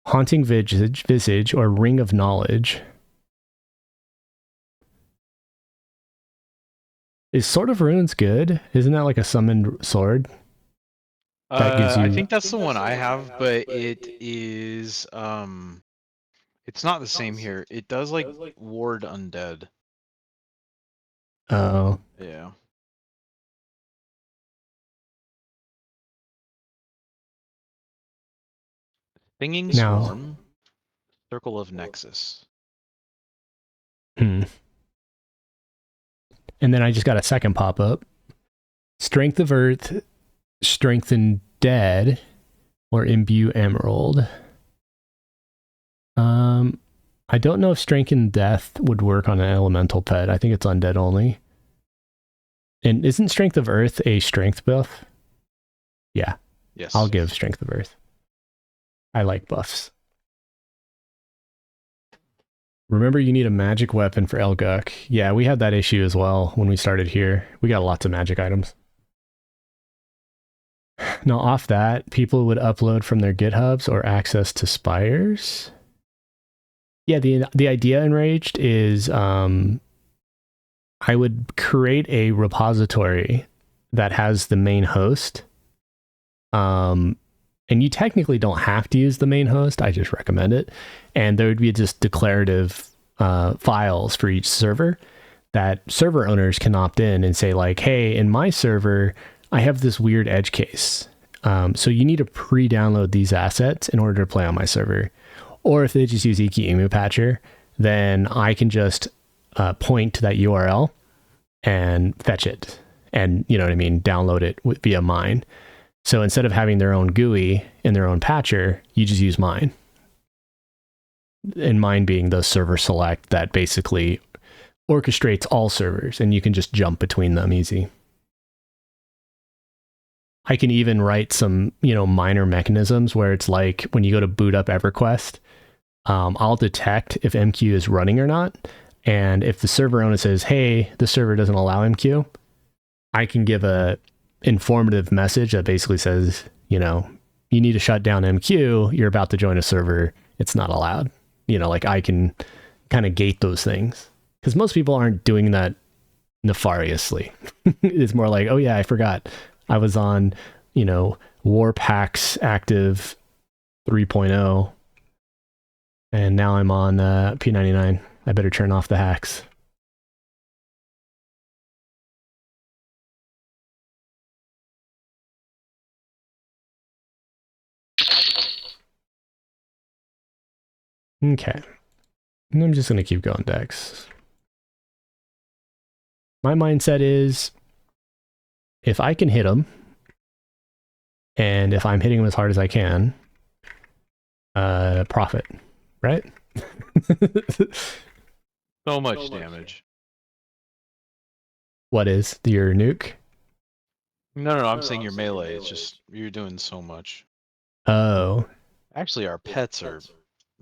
Haunting Visage, or Ring of Knowledge. Is Sword of Runes good? Isn't that like a summoned sword? That gives you... I think that's the one I have, but it is it's not the same here. It does like ward undead. Oh. Yeah. Stinging Swarm, Circle of Nexus. And then I just got a second pop-up. Strength of Earth, Strengthen Dead, or Imbue Emerald. I don't know if Strengthen Death would work on an elemental pet. I think it's undead only. And isn't Strength of Earth a strength buff? Yeah. Yes. I'll give Strength of Earth. I like buffs. Remember, you need a magic weapon for Elguk. Yeah, we had that issue as well when we started here. We got lots of magic items. Now, off that, people would upload from their GitHubs or access to Spires. Yeah, the idea Enraged is I would create a repository that has the main host. And you technically don't have to use the main host. I just recommend it. And there would be just declarative files for each server that server owners can opt in and say like, hey, in my server, I have this weird edge case. So you need to pre-download these assets in order to play on my server. Or if they just use EQ Patcher, then I can just point to that URL and fetch it. And, you know what I mean, download it via mine. So instead of having their own GUI in their own patcher, you just use mine. And mine being the server select that basically orchestrates all servers, and you can just jump between them easy. I can even write some, you know, minor mechanisms where it's like when you go to boot up EverQuest, I'll detect if MQ is running or not. And if the server owner says, hey, the server doesn't allow MQ, I can give a informative message that basically says, you know, you need to shut down MQ. You're about to join a server. It's not allowed. You know, like I can kind of gate those things because most people aren't doing that nefariously. It's more like, oh yeah, I forgot. I was on, you know, Warpax Active 3.0 and now I'm on P99. I better turn off the hacks. Okay. And I'm just going to keep going, Dex. My mindset is if I can hit him, and if I'm hitting him as hard as I can, profit, right? So much damage. What is your nuke? No, I'm saying your melee. It's just you're doing so much. Oh, Actually, our pets are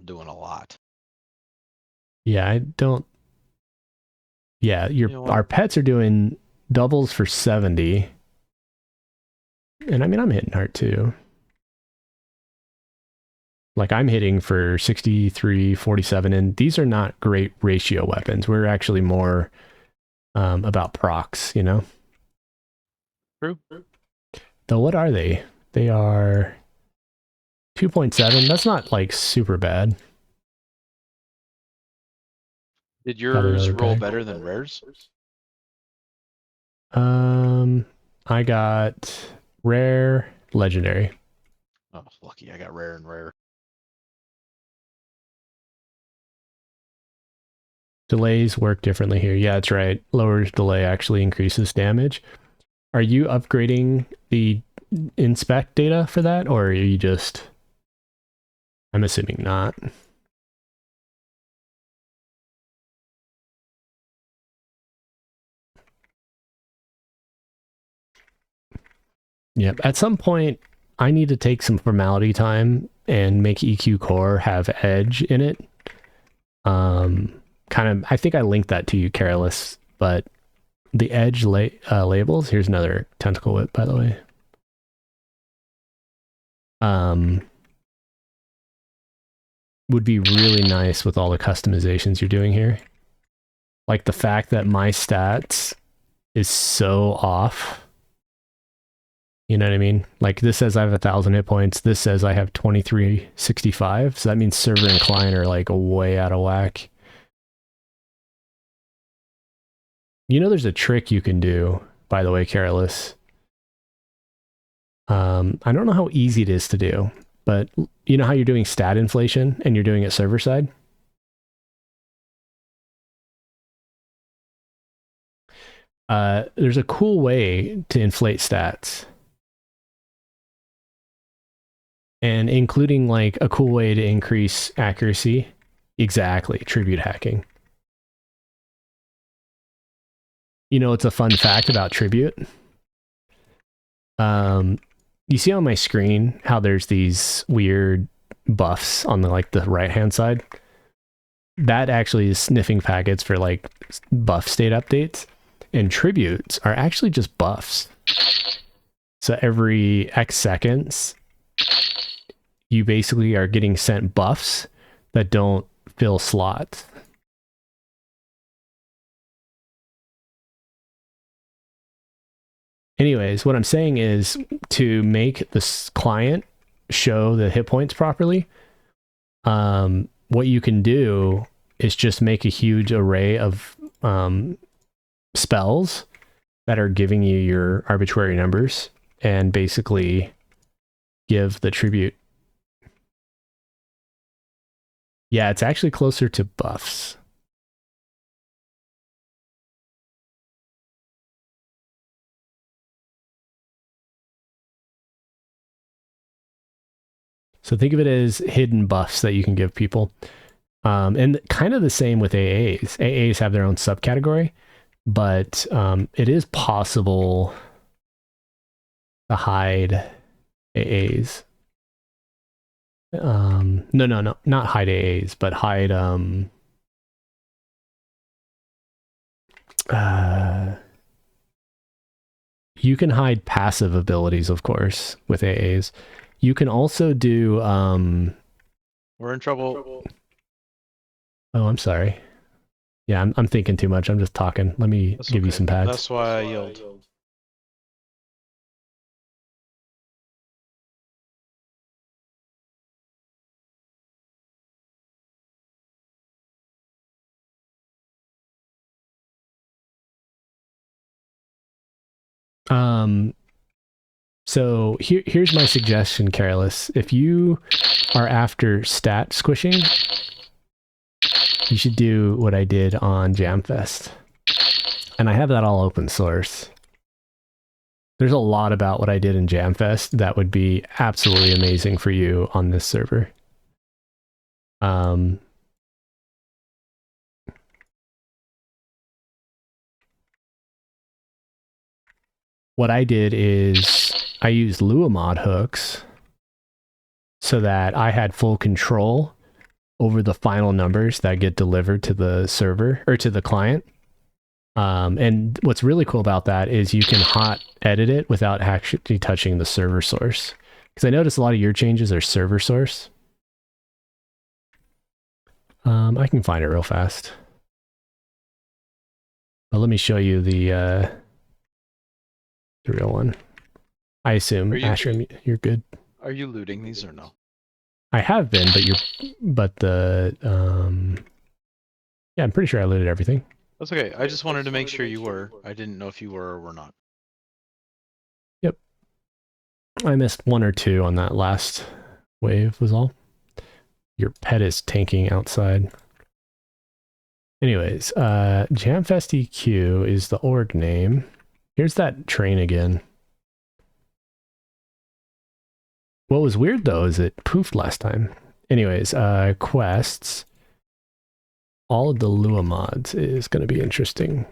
doing a lot. yeah, I don't. Yeah, You know what? our pets are doing doubles for 70. And I mean, I'm hitting hard too. Like I'm hitting for 63, 47, and these are not great ratio weapons. We're actually more about procs, you know? True. Though what are they? They are 2.7. That's not like super bad. Did Got yours another roll pack. better than rares? I got rare, legendary. Oh, lucky I got rare and rare. Delays work differently here. Yeah, that's right. Lower delay actually increases damage. Are you upgrading the inspect data for that, or are you just... I'm assuming not. Yep. At some point, I need to take some formality time and make EQ Core have edge in it. Kind of, I think I linked that to you, Careless, but the edge labels, here's another tentacle whip, by the way. Would be really nice with all the customizations you're doing here. Like the fact that my stats is so off. You know what I mean? Like this says I have 1,000 hit points. This says I have 2365. So that means server and client are like way out of whack. You know, there's a trick you can do, by the way, Careless. I don't know how easy it is to do, but you know how you're doing stat inflation and you're doing it server side? There's a cool way to inflate stats. And including like a cool way to increase accuracy. Exactly, tribute hacking. You know, it's a fun fact about tribute. You see on my screen how there's these weird buffs on the like the right hand side? That actually is sniffing packets for like buff state updates, and tributes are actually just buffs. So every X seconds, you basically are getting sent buffs that don't fill slots. Anyways, what I'm saying is to make this client show the hit points properly, what you can do is just make a huge array of spells that are giving you your arbitrary numbers and basically give the tribute. Yeah, it's actually closer to buffs. So think of it as hidden buffs that you can give people. And kind of the same with AAs. AAs have their own subcategory, but it is possible to hide AAs. No, not hide AAs, but hide you can hide passive abilities, of course, with AAs. You can also do We're in trouble. Oh, I'm sorry. Yeah, I'm thinking too much. I'm just talking. Let me That's give you okay. some pads. That's why I yelled. So here's my suggestion, Careless. If you are after stat squishing, you should do what I did on Jamfest. And I have that all open source. There's a lot about what I did in Jamfest that would be absolutely amazing for you on this server. What I did is I used Lua mod hooks so that I had full control over the final numbers that get delivered to the server or to the client. And what's really cool about that is you can hot edit it without actually touching the server source. Because I noticed a lot of your changes are server source. I can find it real fast. But let me show you the real one. I assume, Ashram, you're good. Are you looting these or no? I have been, but yeah, I'm pretty sure I looted everything. That's okay. I just wanted to make sure you were. I didn't know if you were or were not. Yep. I missed one or two on that last wave was all. Your pet is tanking outside. Anyways, Jamfest EQ is the org name. Here's that train again. What was weird though is it poofed last time. Anyways, quests. All of the Lua mods is going to be interesting.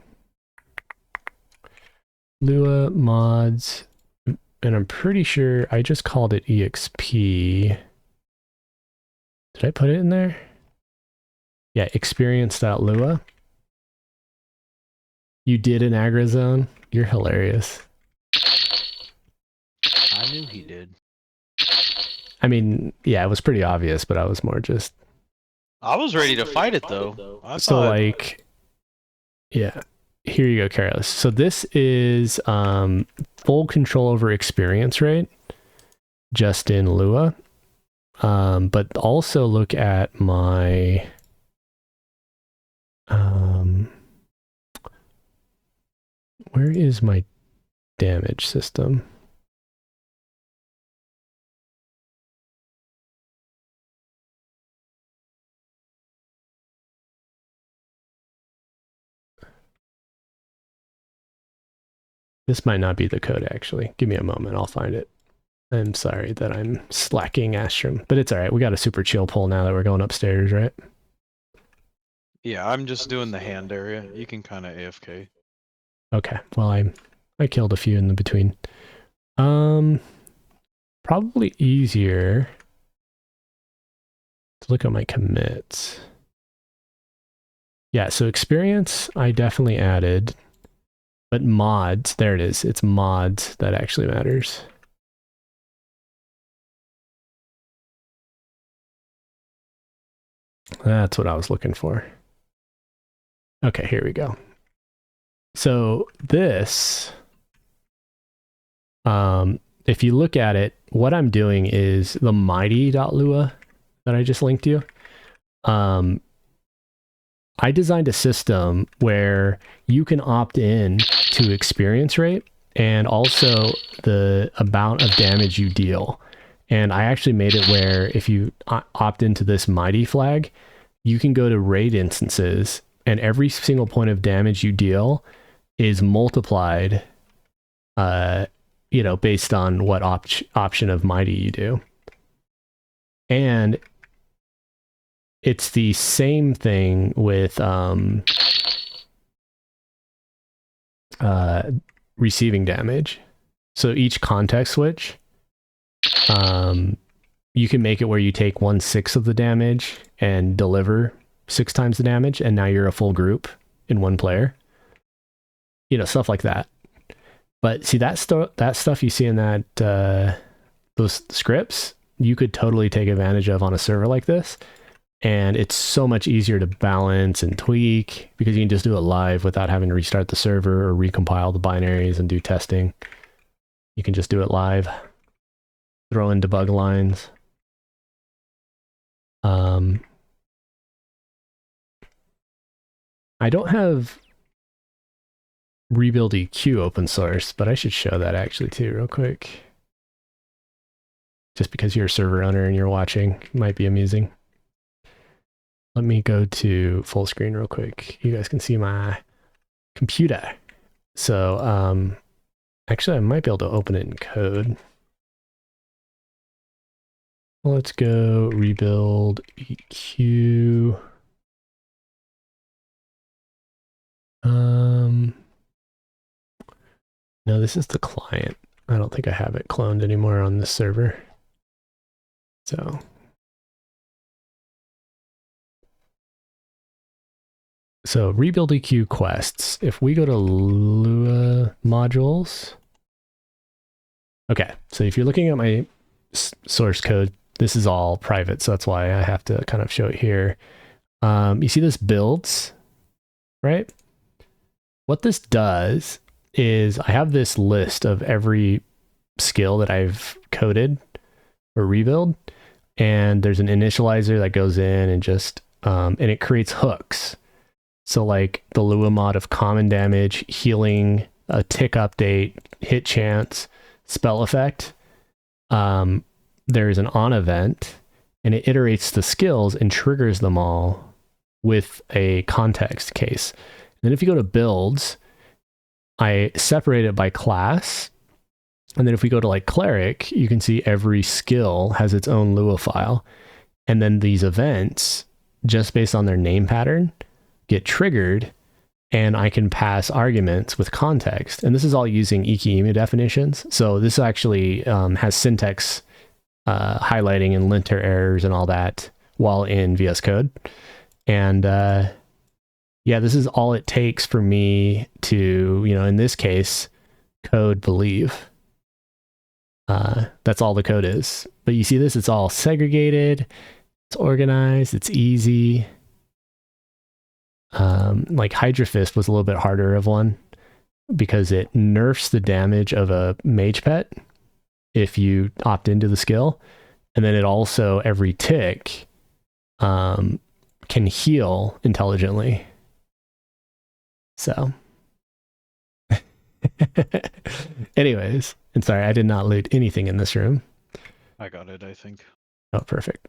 Lua mods, and I'm pretty sure I just called it EXP. Did I put it in there? Yeah, experience.lua. You did an aggro zone? You're hilarious. I knew he did. I mean, yeah, it was pretty obvious, but I was more just... I was ready to fight it though. So like, yeah, here you go, Carlos. So this is full control over experience rate, just in Lua. But also look at my where is my damage system? This might not be the code, actually. Give me a moment. I'll find it. I'm sorry that I'm slacking, Astrum. But it's all right. We got a super chill pull now that we're going upstairs, right? Yeah, I'm just doing the hand area. You can kind of AFK. Okay. Well, I killed a few in the between. Probably easier to look at my commits. Yeah, so experience I definitely added. But mods, there it is. It's mods that actually matters. That's what I was looking for. Okay, here we go. So this, if you look at it, what I'm doing is the mighty.lua that I just linked you. I designed a system where you can opt in to experience rate and also the amount of damage you deal. And I actually made it where if you opt into this mighty flag, you can go to raid instances and every single point of damage you deal is multiplied, based on what option of mighty you do. And it's the same thing with receiving damage. So each context switch, you can make it where you take 1/6 of the damage and deliver 6 times the damage, and now you're a full group in one player. Stuff like that. But see that stuff you see in that those scripts, you could totally take advantage of on a server like this. And it's so much easier to balance and tweak because you can just do it live without having to restart the server or recompile the binaries and do testing. You can just do it live. Throw in debug lines. I don't have Rebuild EQ open source, but I should show that actually too real quick. Just because you're a server owner and you're watching, it might be amusing. Let me go to full screen real quick. You guys can see my computer. So, actually, I might be able to open it in code. Let's go rebuild EQ. No, this is the client. I don't think I have it cloned anymore on this server. So rebuild EQ quests. If we go to Lua modules. Okay, so if you're looking at my source code, this is all private, so that's why I have to kind of show it here. You see this builds, right? What this does is I have this list of every skill that I've coded or rebuild, and there's an initializer that goes in and just and it creates hooks. So like the Lua mod of common damage, healing, a tick update, hit chance, spell effect. There's an on event, and it iterates the skills and triggers them all with a context case. And then if you go to builds, I separate it by class. And then if we go to like cleric, you can see every skill has its own Lua file. And then these events, just based on their name pattern, get triggered, and I can pass arguments with context. And this is all using EQEMU definitions. So this actually has syntax highlighting and linter errors and all that while in VS Code. And yeah, this is all it takes for me to, in this case, code believe. That's all the code is. But you see this, it's all segregated, it's organized, it's easy. Like Hydra Fist was a little bit harder of one because it nerfs the damage of a mage pet if you opt into the skill. And then it also, every tick, can heal intelligently. So, anyways, and sorry, I did not loot anything in this room. I got it, I think. Oh, perfect.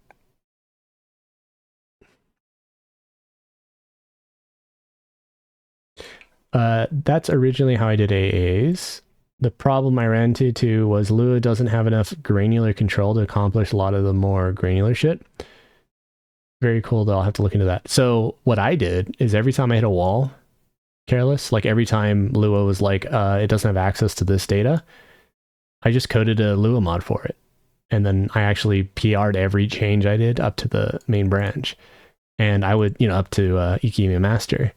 That's originally how I did AAs. The problem I ran into was Lua doesn't have enough granular control to accomplish a lot of the more granular shit. Very cool, though. I'll have to look into that. So what I did is every time I hit a wall, careless, like every time Lua was like, it doesn't have access to this data, I just coded a Lua mod for it. And then I actually PR'd every change I did up to the main branch. And I would, up to EQEMU master.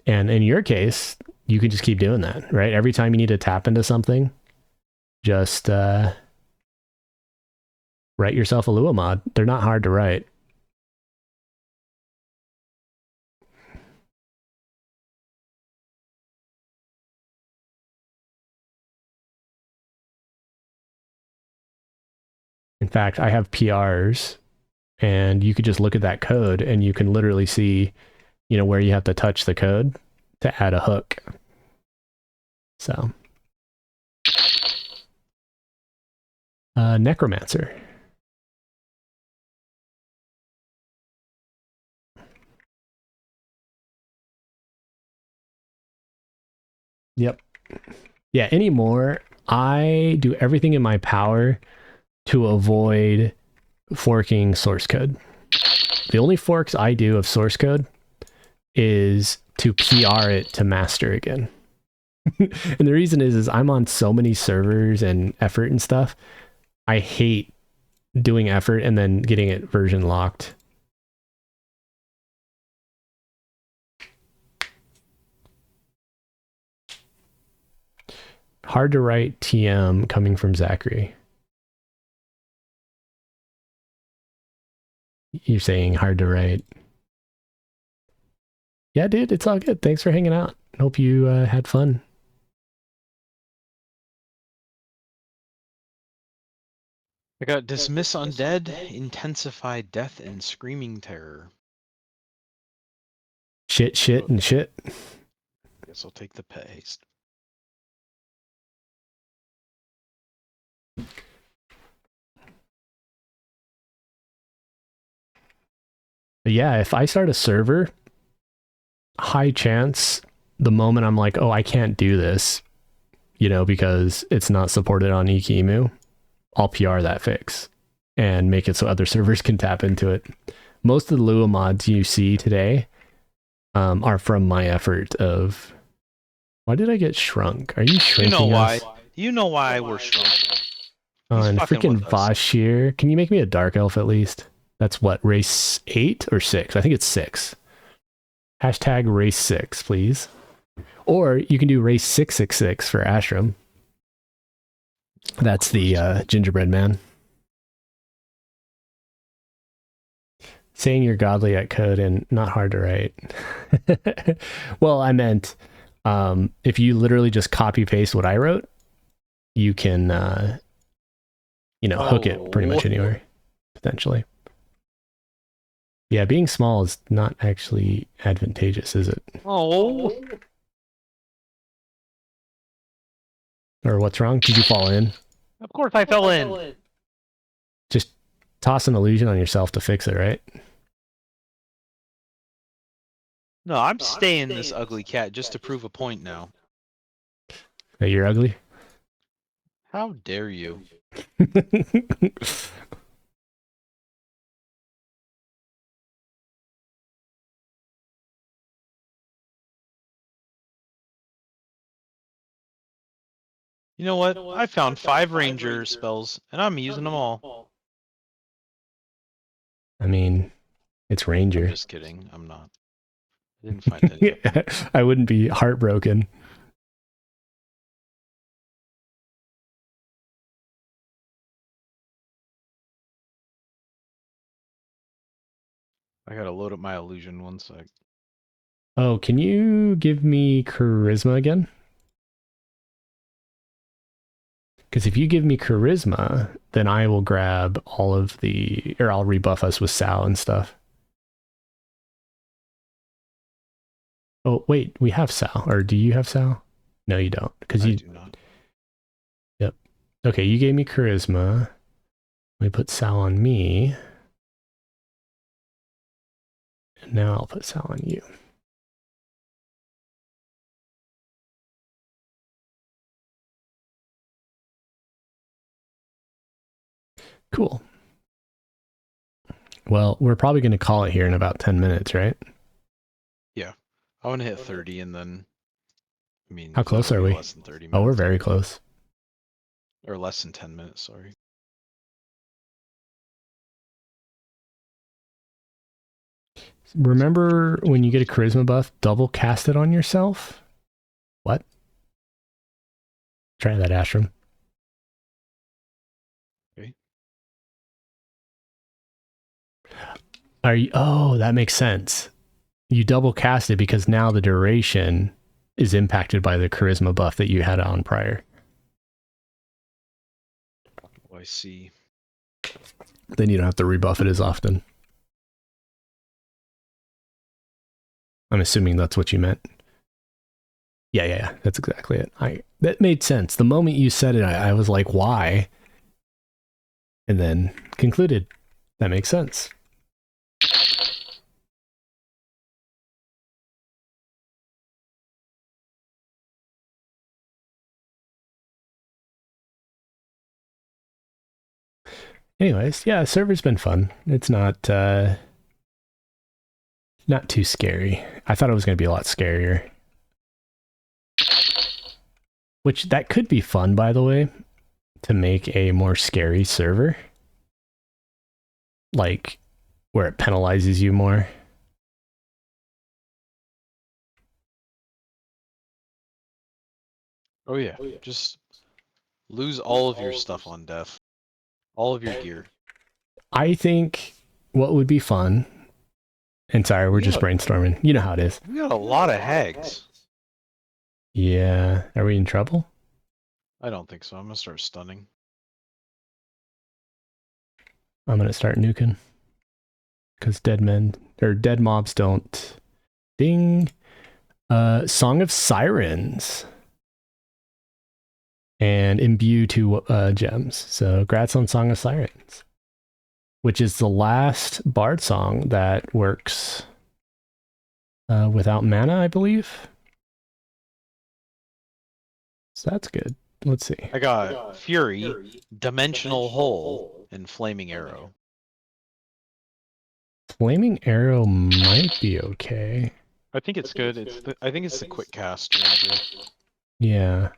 And in your case, you can just keep doing that, right? Every time you need to tap into something, just write yourself a Lua mod. They're not hard to write. In fact, I have PRs, and you could just look at that code and you can literally see, where you have to touch the code to add a hook. So, Necromancer. Yep. Yeah, anymore, I do everything in my power to avoid forking source code. The only forks I do of source code is to PR it to master again. And the reason is I'm on so many servers and effort and stuff. I hate doing effort and then getting it version locked. Hard to write TM coming from Zachary. You're saying hard to write. Yeah, dude, it's all good. Thanks for hanging out. Hope you had fun. I got dismiss undead, intensify death and screaming terror. Shit, and shit. Guess I'll take the paste. But yeah, if I start a server, high chance the moment I'm like, oh, I can't do this, because it's not supported on Ekimu, I'll PR that fix and make it so other servers can tap into it. Most of the Lua mods you see today are from my effort of... Why did I get shrunk? Are you shrinking us? You know why we're shrunk. And fucking freaking with us. Vashir. Can you make me a dark elf at least? That's what, race 8 or 6? I think it's 6. Hashtag race 6, please. Or you can do race 666 for Ashram. That's the gingerbread man. Saying you're godly at code and not hard to write. Well, I meant if you literally just copy paste what I wrote, you can hook it pretty much anywhere, potentially. Yeah, being small is not actually advantageous, is it? Oh. Or what's wrong? Did you fall in? Of course I fell in. Just toss an illusion on yourself to fix it, right? No, I'm staying this ugly cat just to prove a point now. That you're ugly? How dare you? You know what? I found 5 ranger spells, and I'm using them all. I mean, it's Ranger. I'm just kidding. I'm not. I didn't find any. I wouldn't be heartbroken. I gotta load up my illusion 1 sec. Oh, can you give me charisma again? Because if you give me charisma, then I will grab all of or I'll rebuff us with Sal and stuff. Oh, wait, we have Sal. Or do you have Sal? No, you don't. Because you do not. Yep. Okay, you gave me charisma. Let me put Sal on me. And now I'll put Sal on you. Cool. Well, we're probably going to call it here in about 10 minutes, right? Yeah. I want to hit 30 and then... I mean, how close are we? Less than 30 minutes. Oh, we're very close. Or less than 10 minutes, sorry. Remember when you get a charisma buff, double cast it on yourself? What? Try that, Ashram. Okay. Are you? Oh, that makes sense. You double cast it because now the duration is impacted by the charisma buff that you had on prior. Oh, I see. Then you don't have to rebuff it as often. I'm assuming that's what you meant. Yeah. That's exactly it. That made sense. The moment you said it, I was like, why? And then concluded. That makes sense. Anyways, yeah, server's been fun. It's not too scary. I thought it was going to be a lot scarier. Which, that could be fun, by the way, to make a more scary server. Like, where it penalizes you more. Oh yeah, just lose all of your stuff on death. All of your gear. I think what would be fun... And sorry, we're just brainstorming. You know how it is. We got a lot of hags. Yeah. Are we in trouble? I don't think so. I'm gonna start stunning. I'm gonna start nuking. Because dead mobs don't... Ding! Song of Sirens. And imbue 2 gems. So, grats on Song of Sirens. which is the last Bard song that works without mana, I believe. So that's good. Let's see. I got Fury, Dimensional Hole, and Flaming Arrow. Flaming Arrow might be okay. I think it's good. I think it's the quick cast ranger. Yeah.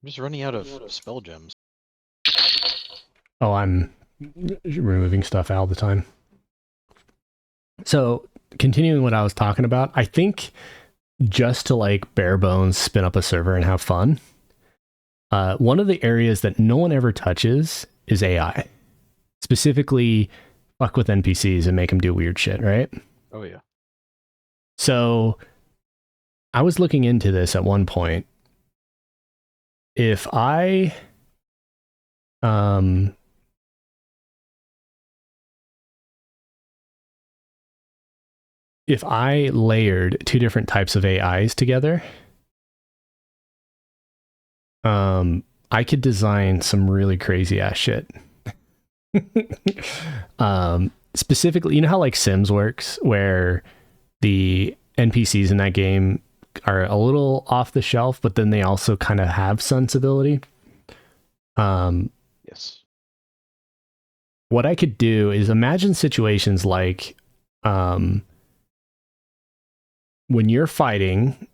I'm just running out of spell gems. Oh, I'm removing stuff all the time. So, continuing what I was talking about, I think just to like bare bones spin up a server and have fun, one of the areas that no one ever touches is AI. Specifically, fuck with NPCs and make them do weird shit, right? Oh yeah. So, I was looking into this at one point. If I layered two different types of AIs together, I could design some really crazy ass shit. Specifically, you know how like Sims works, where the NPCs in that game are a little off the shelf, but then they also kind of have sensibility. Yes. What I could do is imagine situations like when you're fighting,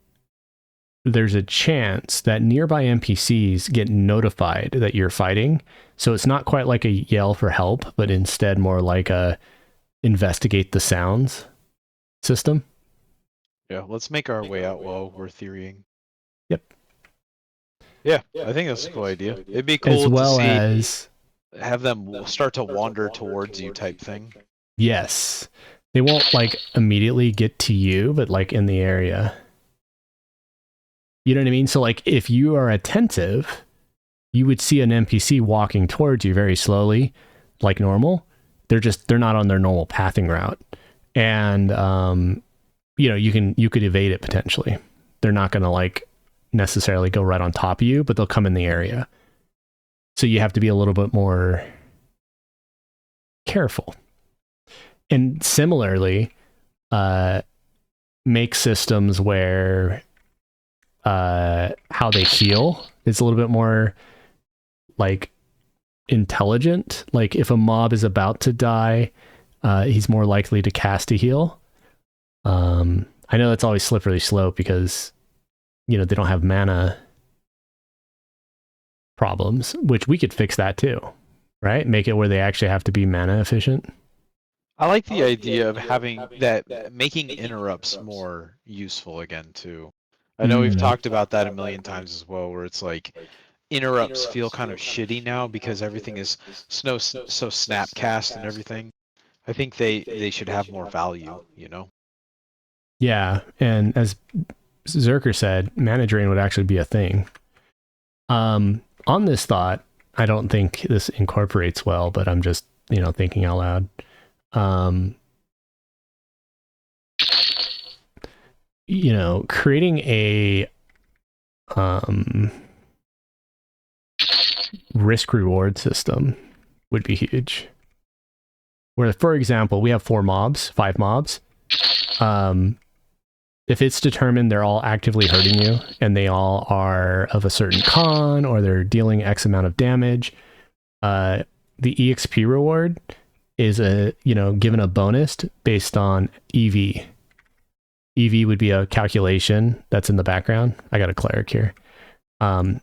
there's a chance that nearby NPCs get notified that you're fighting. So it's not quite like a yell for help, but instead more like a investigate the sounds system. Yeah, let's make our way out while we're theorying. Yep. Yeah, I think that's a cool idea. It'd be cool As well to see, as, have them start to wander towards you type thing. yes, they won't like immediately get to you, but like in the area. You know what I mean? So like if you are attentive, you would see an NPC walking towards you very slowly, like normal. They're not on their normal pathing route. And you know, you could evade it potentially. They're not going to like necessarily go right on top of you, but they'll come in the area. So you have to be a little bit more careful. And similarly, make systems where how they heal is a little bit more like intelligent. Like if a mob is about to die, he's more likely to cast a heal. I know that's always slippery slope because, you know, they don't have mana problems, which we could fix that too, right? Make it where they actually have to be mana efficient. I like the idea of having that, making interrupts more useful again too. I know we've talked about that a million times as well, where it's like interrupts feel kind of shitty now because everything is so snapcast and everything. I think they should have more value, you know? Yeah, and as Zerker said, mana drain would actually be a thing. On this thought, I don't think this incorporates well, but I'm just, you know, thinking out loud. You know, creating a risk reward system would be huge. Where, for example, we have 5 mobs. If it's determined they're all actively hurting you and they all are of a certain con or they're dealing X amount of damage, the EXP reward is given a bonus based on EV. EV would be a calculation that's in the background. I got a cleric here. And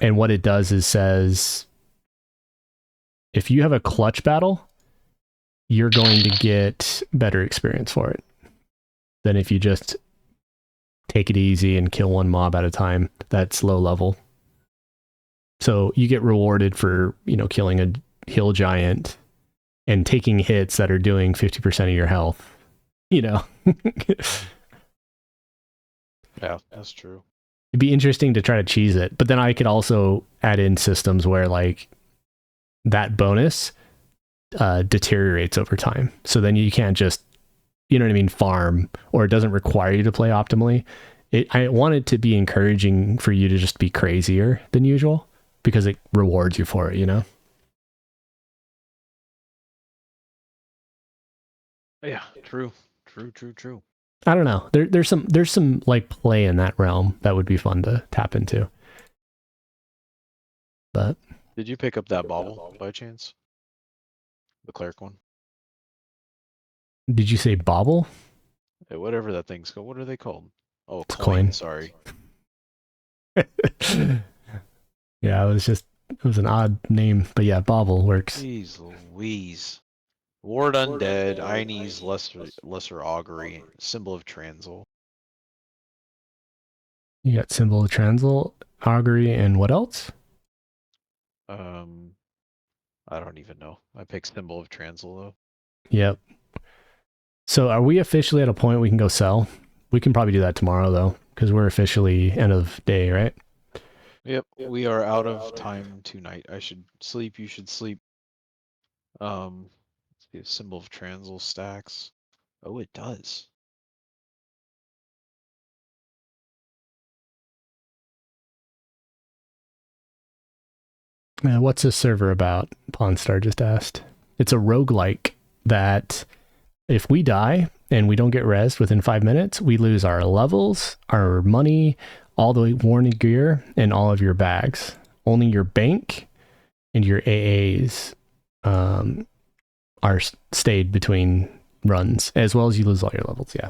what it does is says, if you have a clutch battle, you're going to get better experience for it than if you just take it easy and kill one mob at a time that's low level. So you get rewarded for, you know, killing a hill giant and taking hits that are doing 50% of your health, you know. Yeah, that's true. It'd be interesting to try to cheese it, but then I could also add in systems where like that bonus deteriorates over time. So then you can't just, you know what I mean, farm, or it doesn't require you to play optimally. I want it to be encouraging for you to just be crazier than usual because it rewards you for it, you know? Yeah, true. True. I don't know. There's some like play in that realm that would be fun to tap into. But Did you pick up that bauble by chance? The cleric one? did you say bauble? Whatever that thing's called. What are they called? Oh, It's a coin. coin. Sorry. Yeah, it was an odd name, but yeah, bauble works. Jeez Louise. Ward Undead, Ine's Lesser Augury, Symbol of Transil. You got symbol of Transil, augury, and what else? I don't even know. I picked Symbol of Transil though. Yep. So are we officially at a point we can go sell? We can probably do that tomorrow though, because we're officially end of day, right? Yep, we are out of time tonight. I should sleep, you should sleep. Let's see if Symbol of Transil stacks. Oh, it does. What's this server about? Pawnstar just asked. It's a roguelike that if we die and we don't get res within 5 minutes, we lose our levels, our money, all the warning gear, and all of your bags. Only your bank and your AAs are stayed between runs, as well as you lose all your levels. Yeah.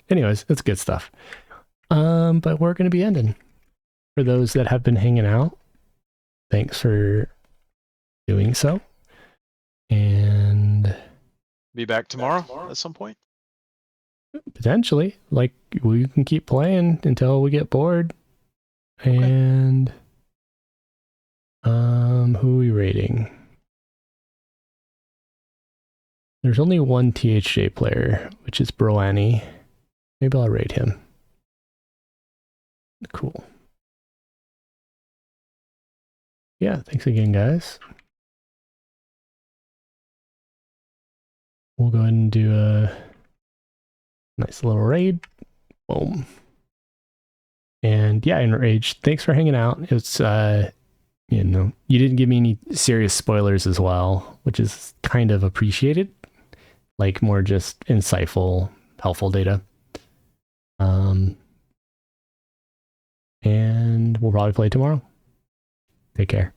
Anyways, it's good stuff. But we're going to be ending. For those that have been hanging out, thanks for doing so. And Be back tomorrow at some point. potentially, like, we can keep playing until we get bored. Okay. And who are we rating? There's only one THJ player, which is Broani. Maybe I'll rate him. Cool. Yeah, thanks again, guys. We'll go ahead and do a nice little raid. Boom. And yeah, Enrage, thanks for hanging out. It's you know, you didn't give me any serious spoilers as well, which is kind of appreciated. Like more just insightful, helpful data. And we'll probably play tomorrow. Take care.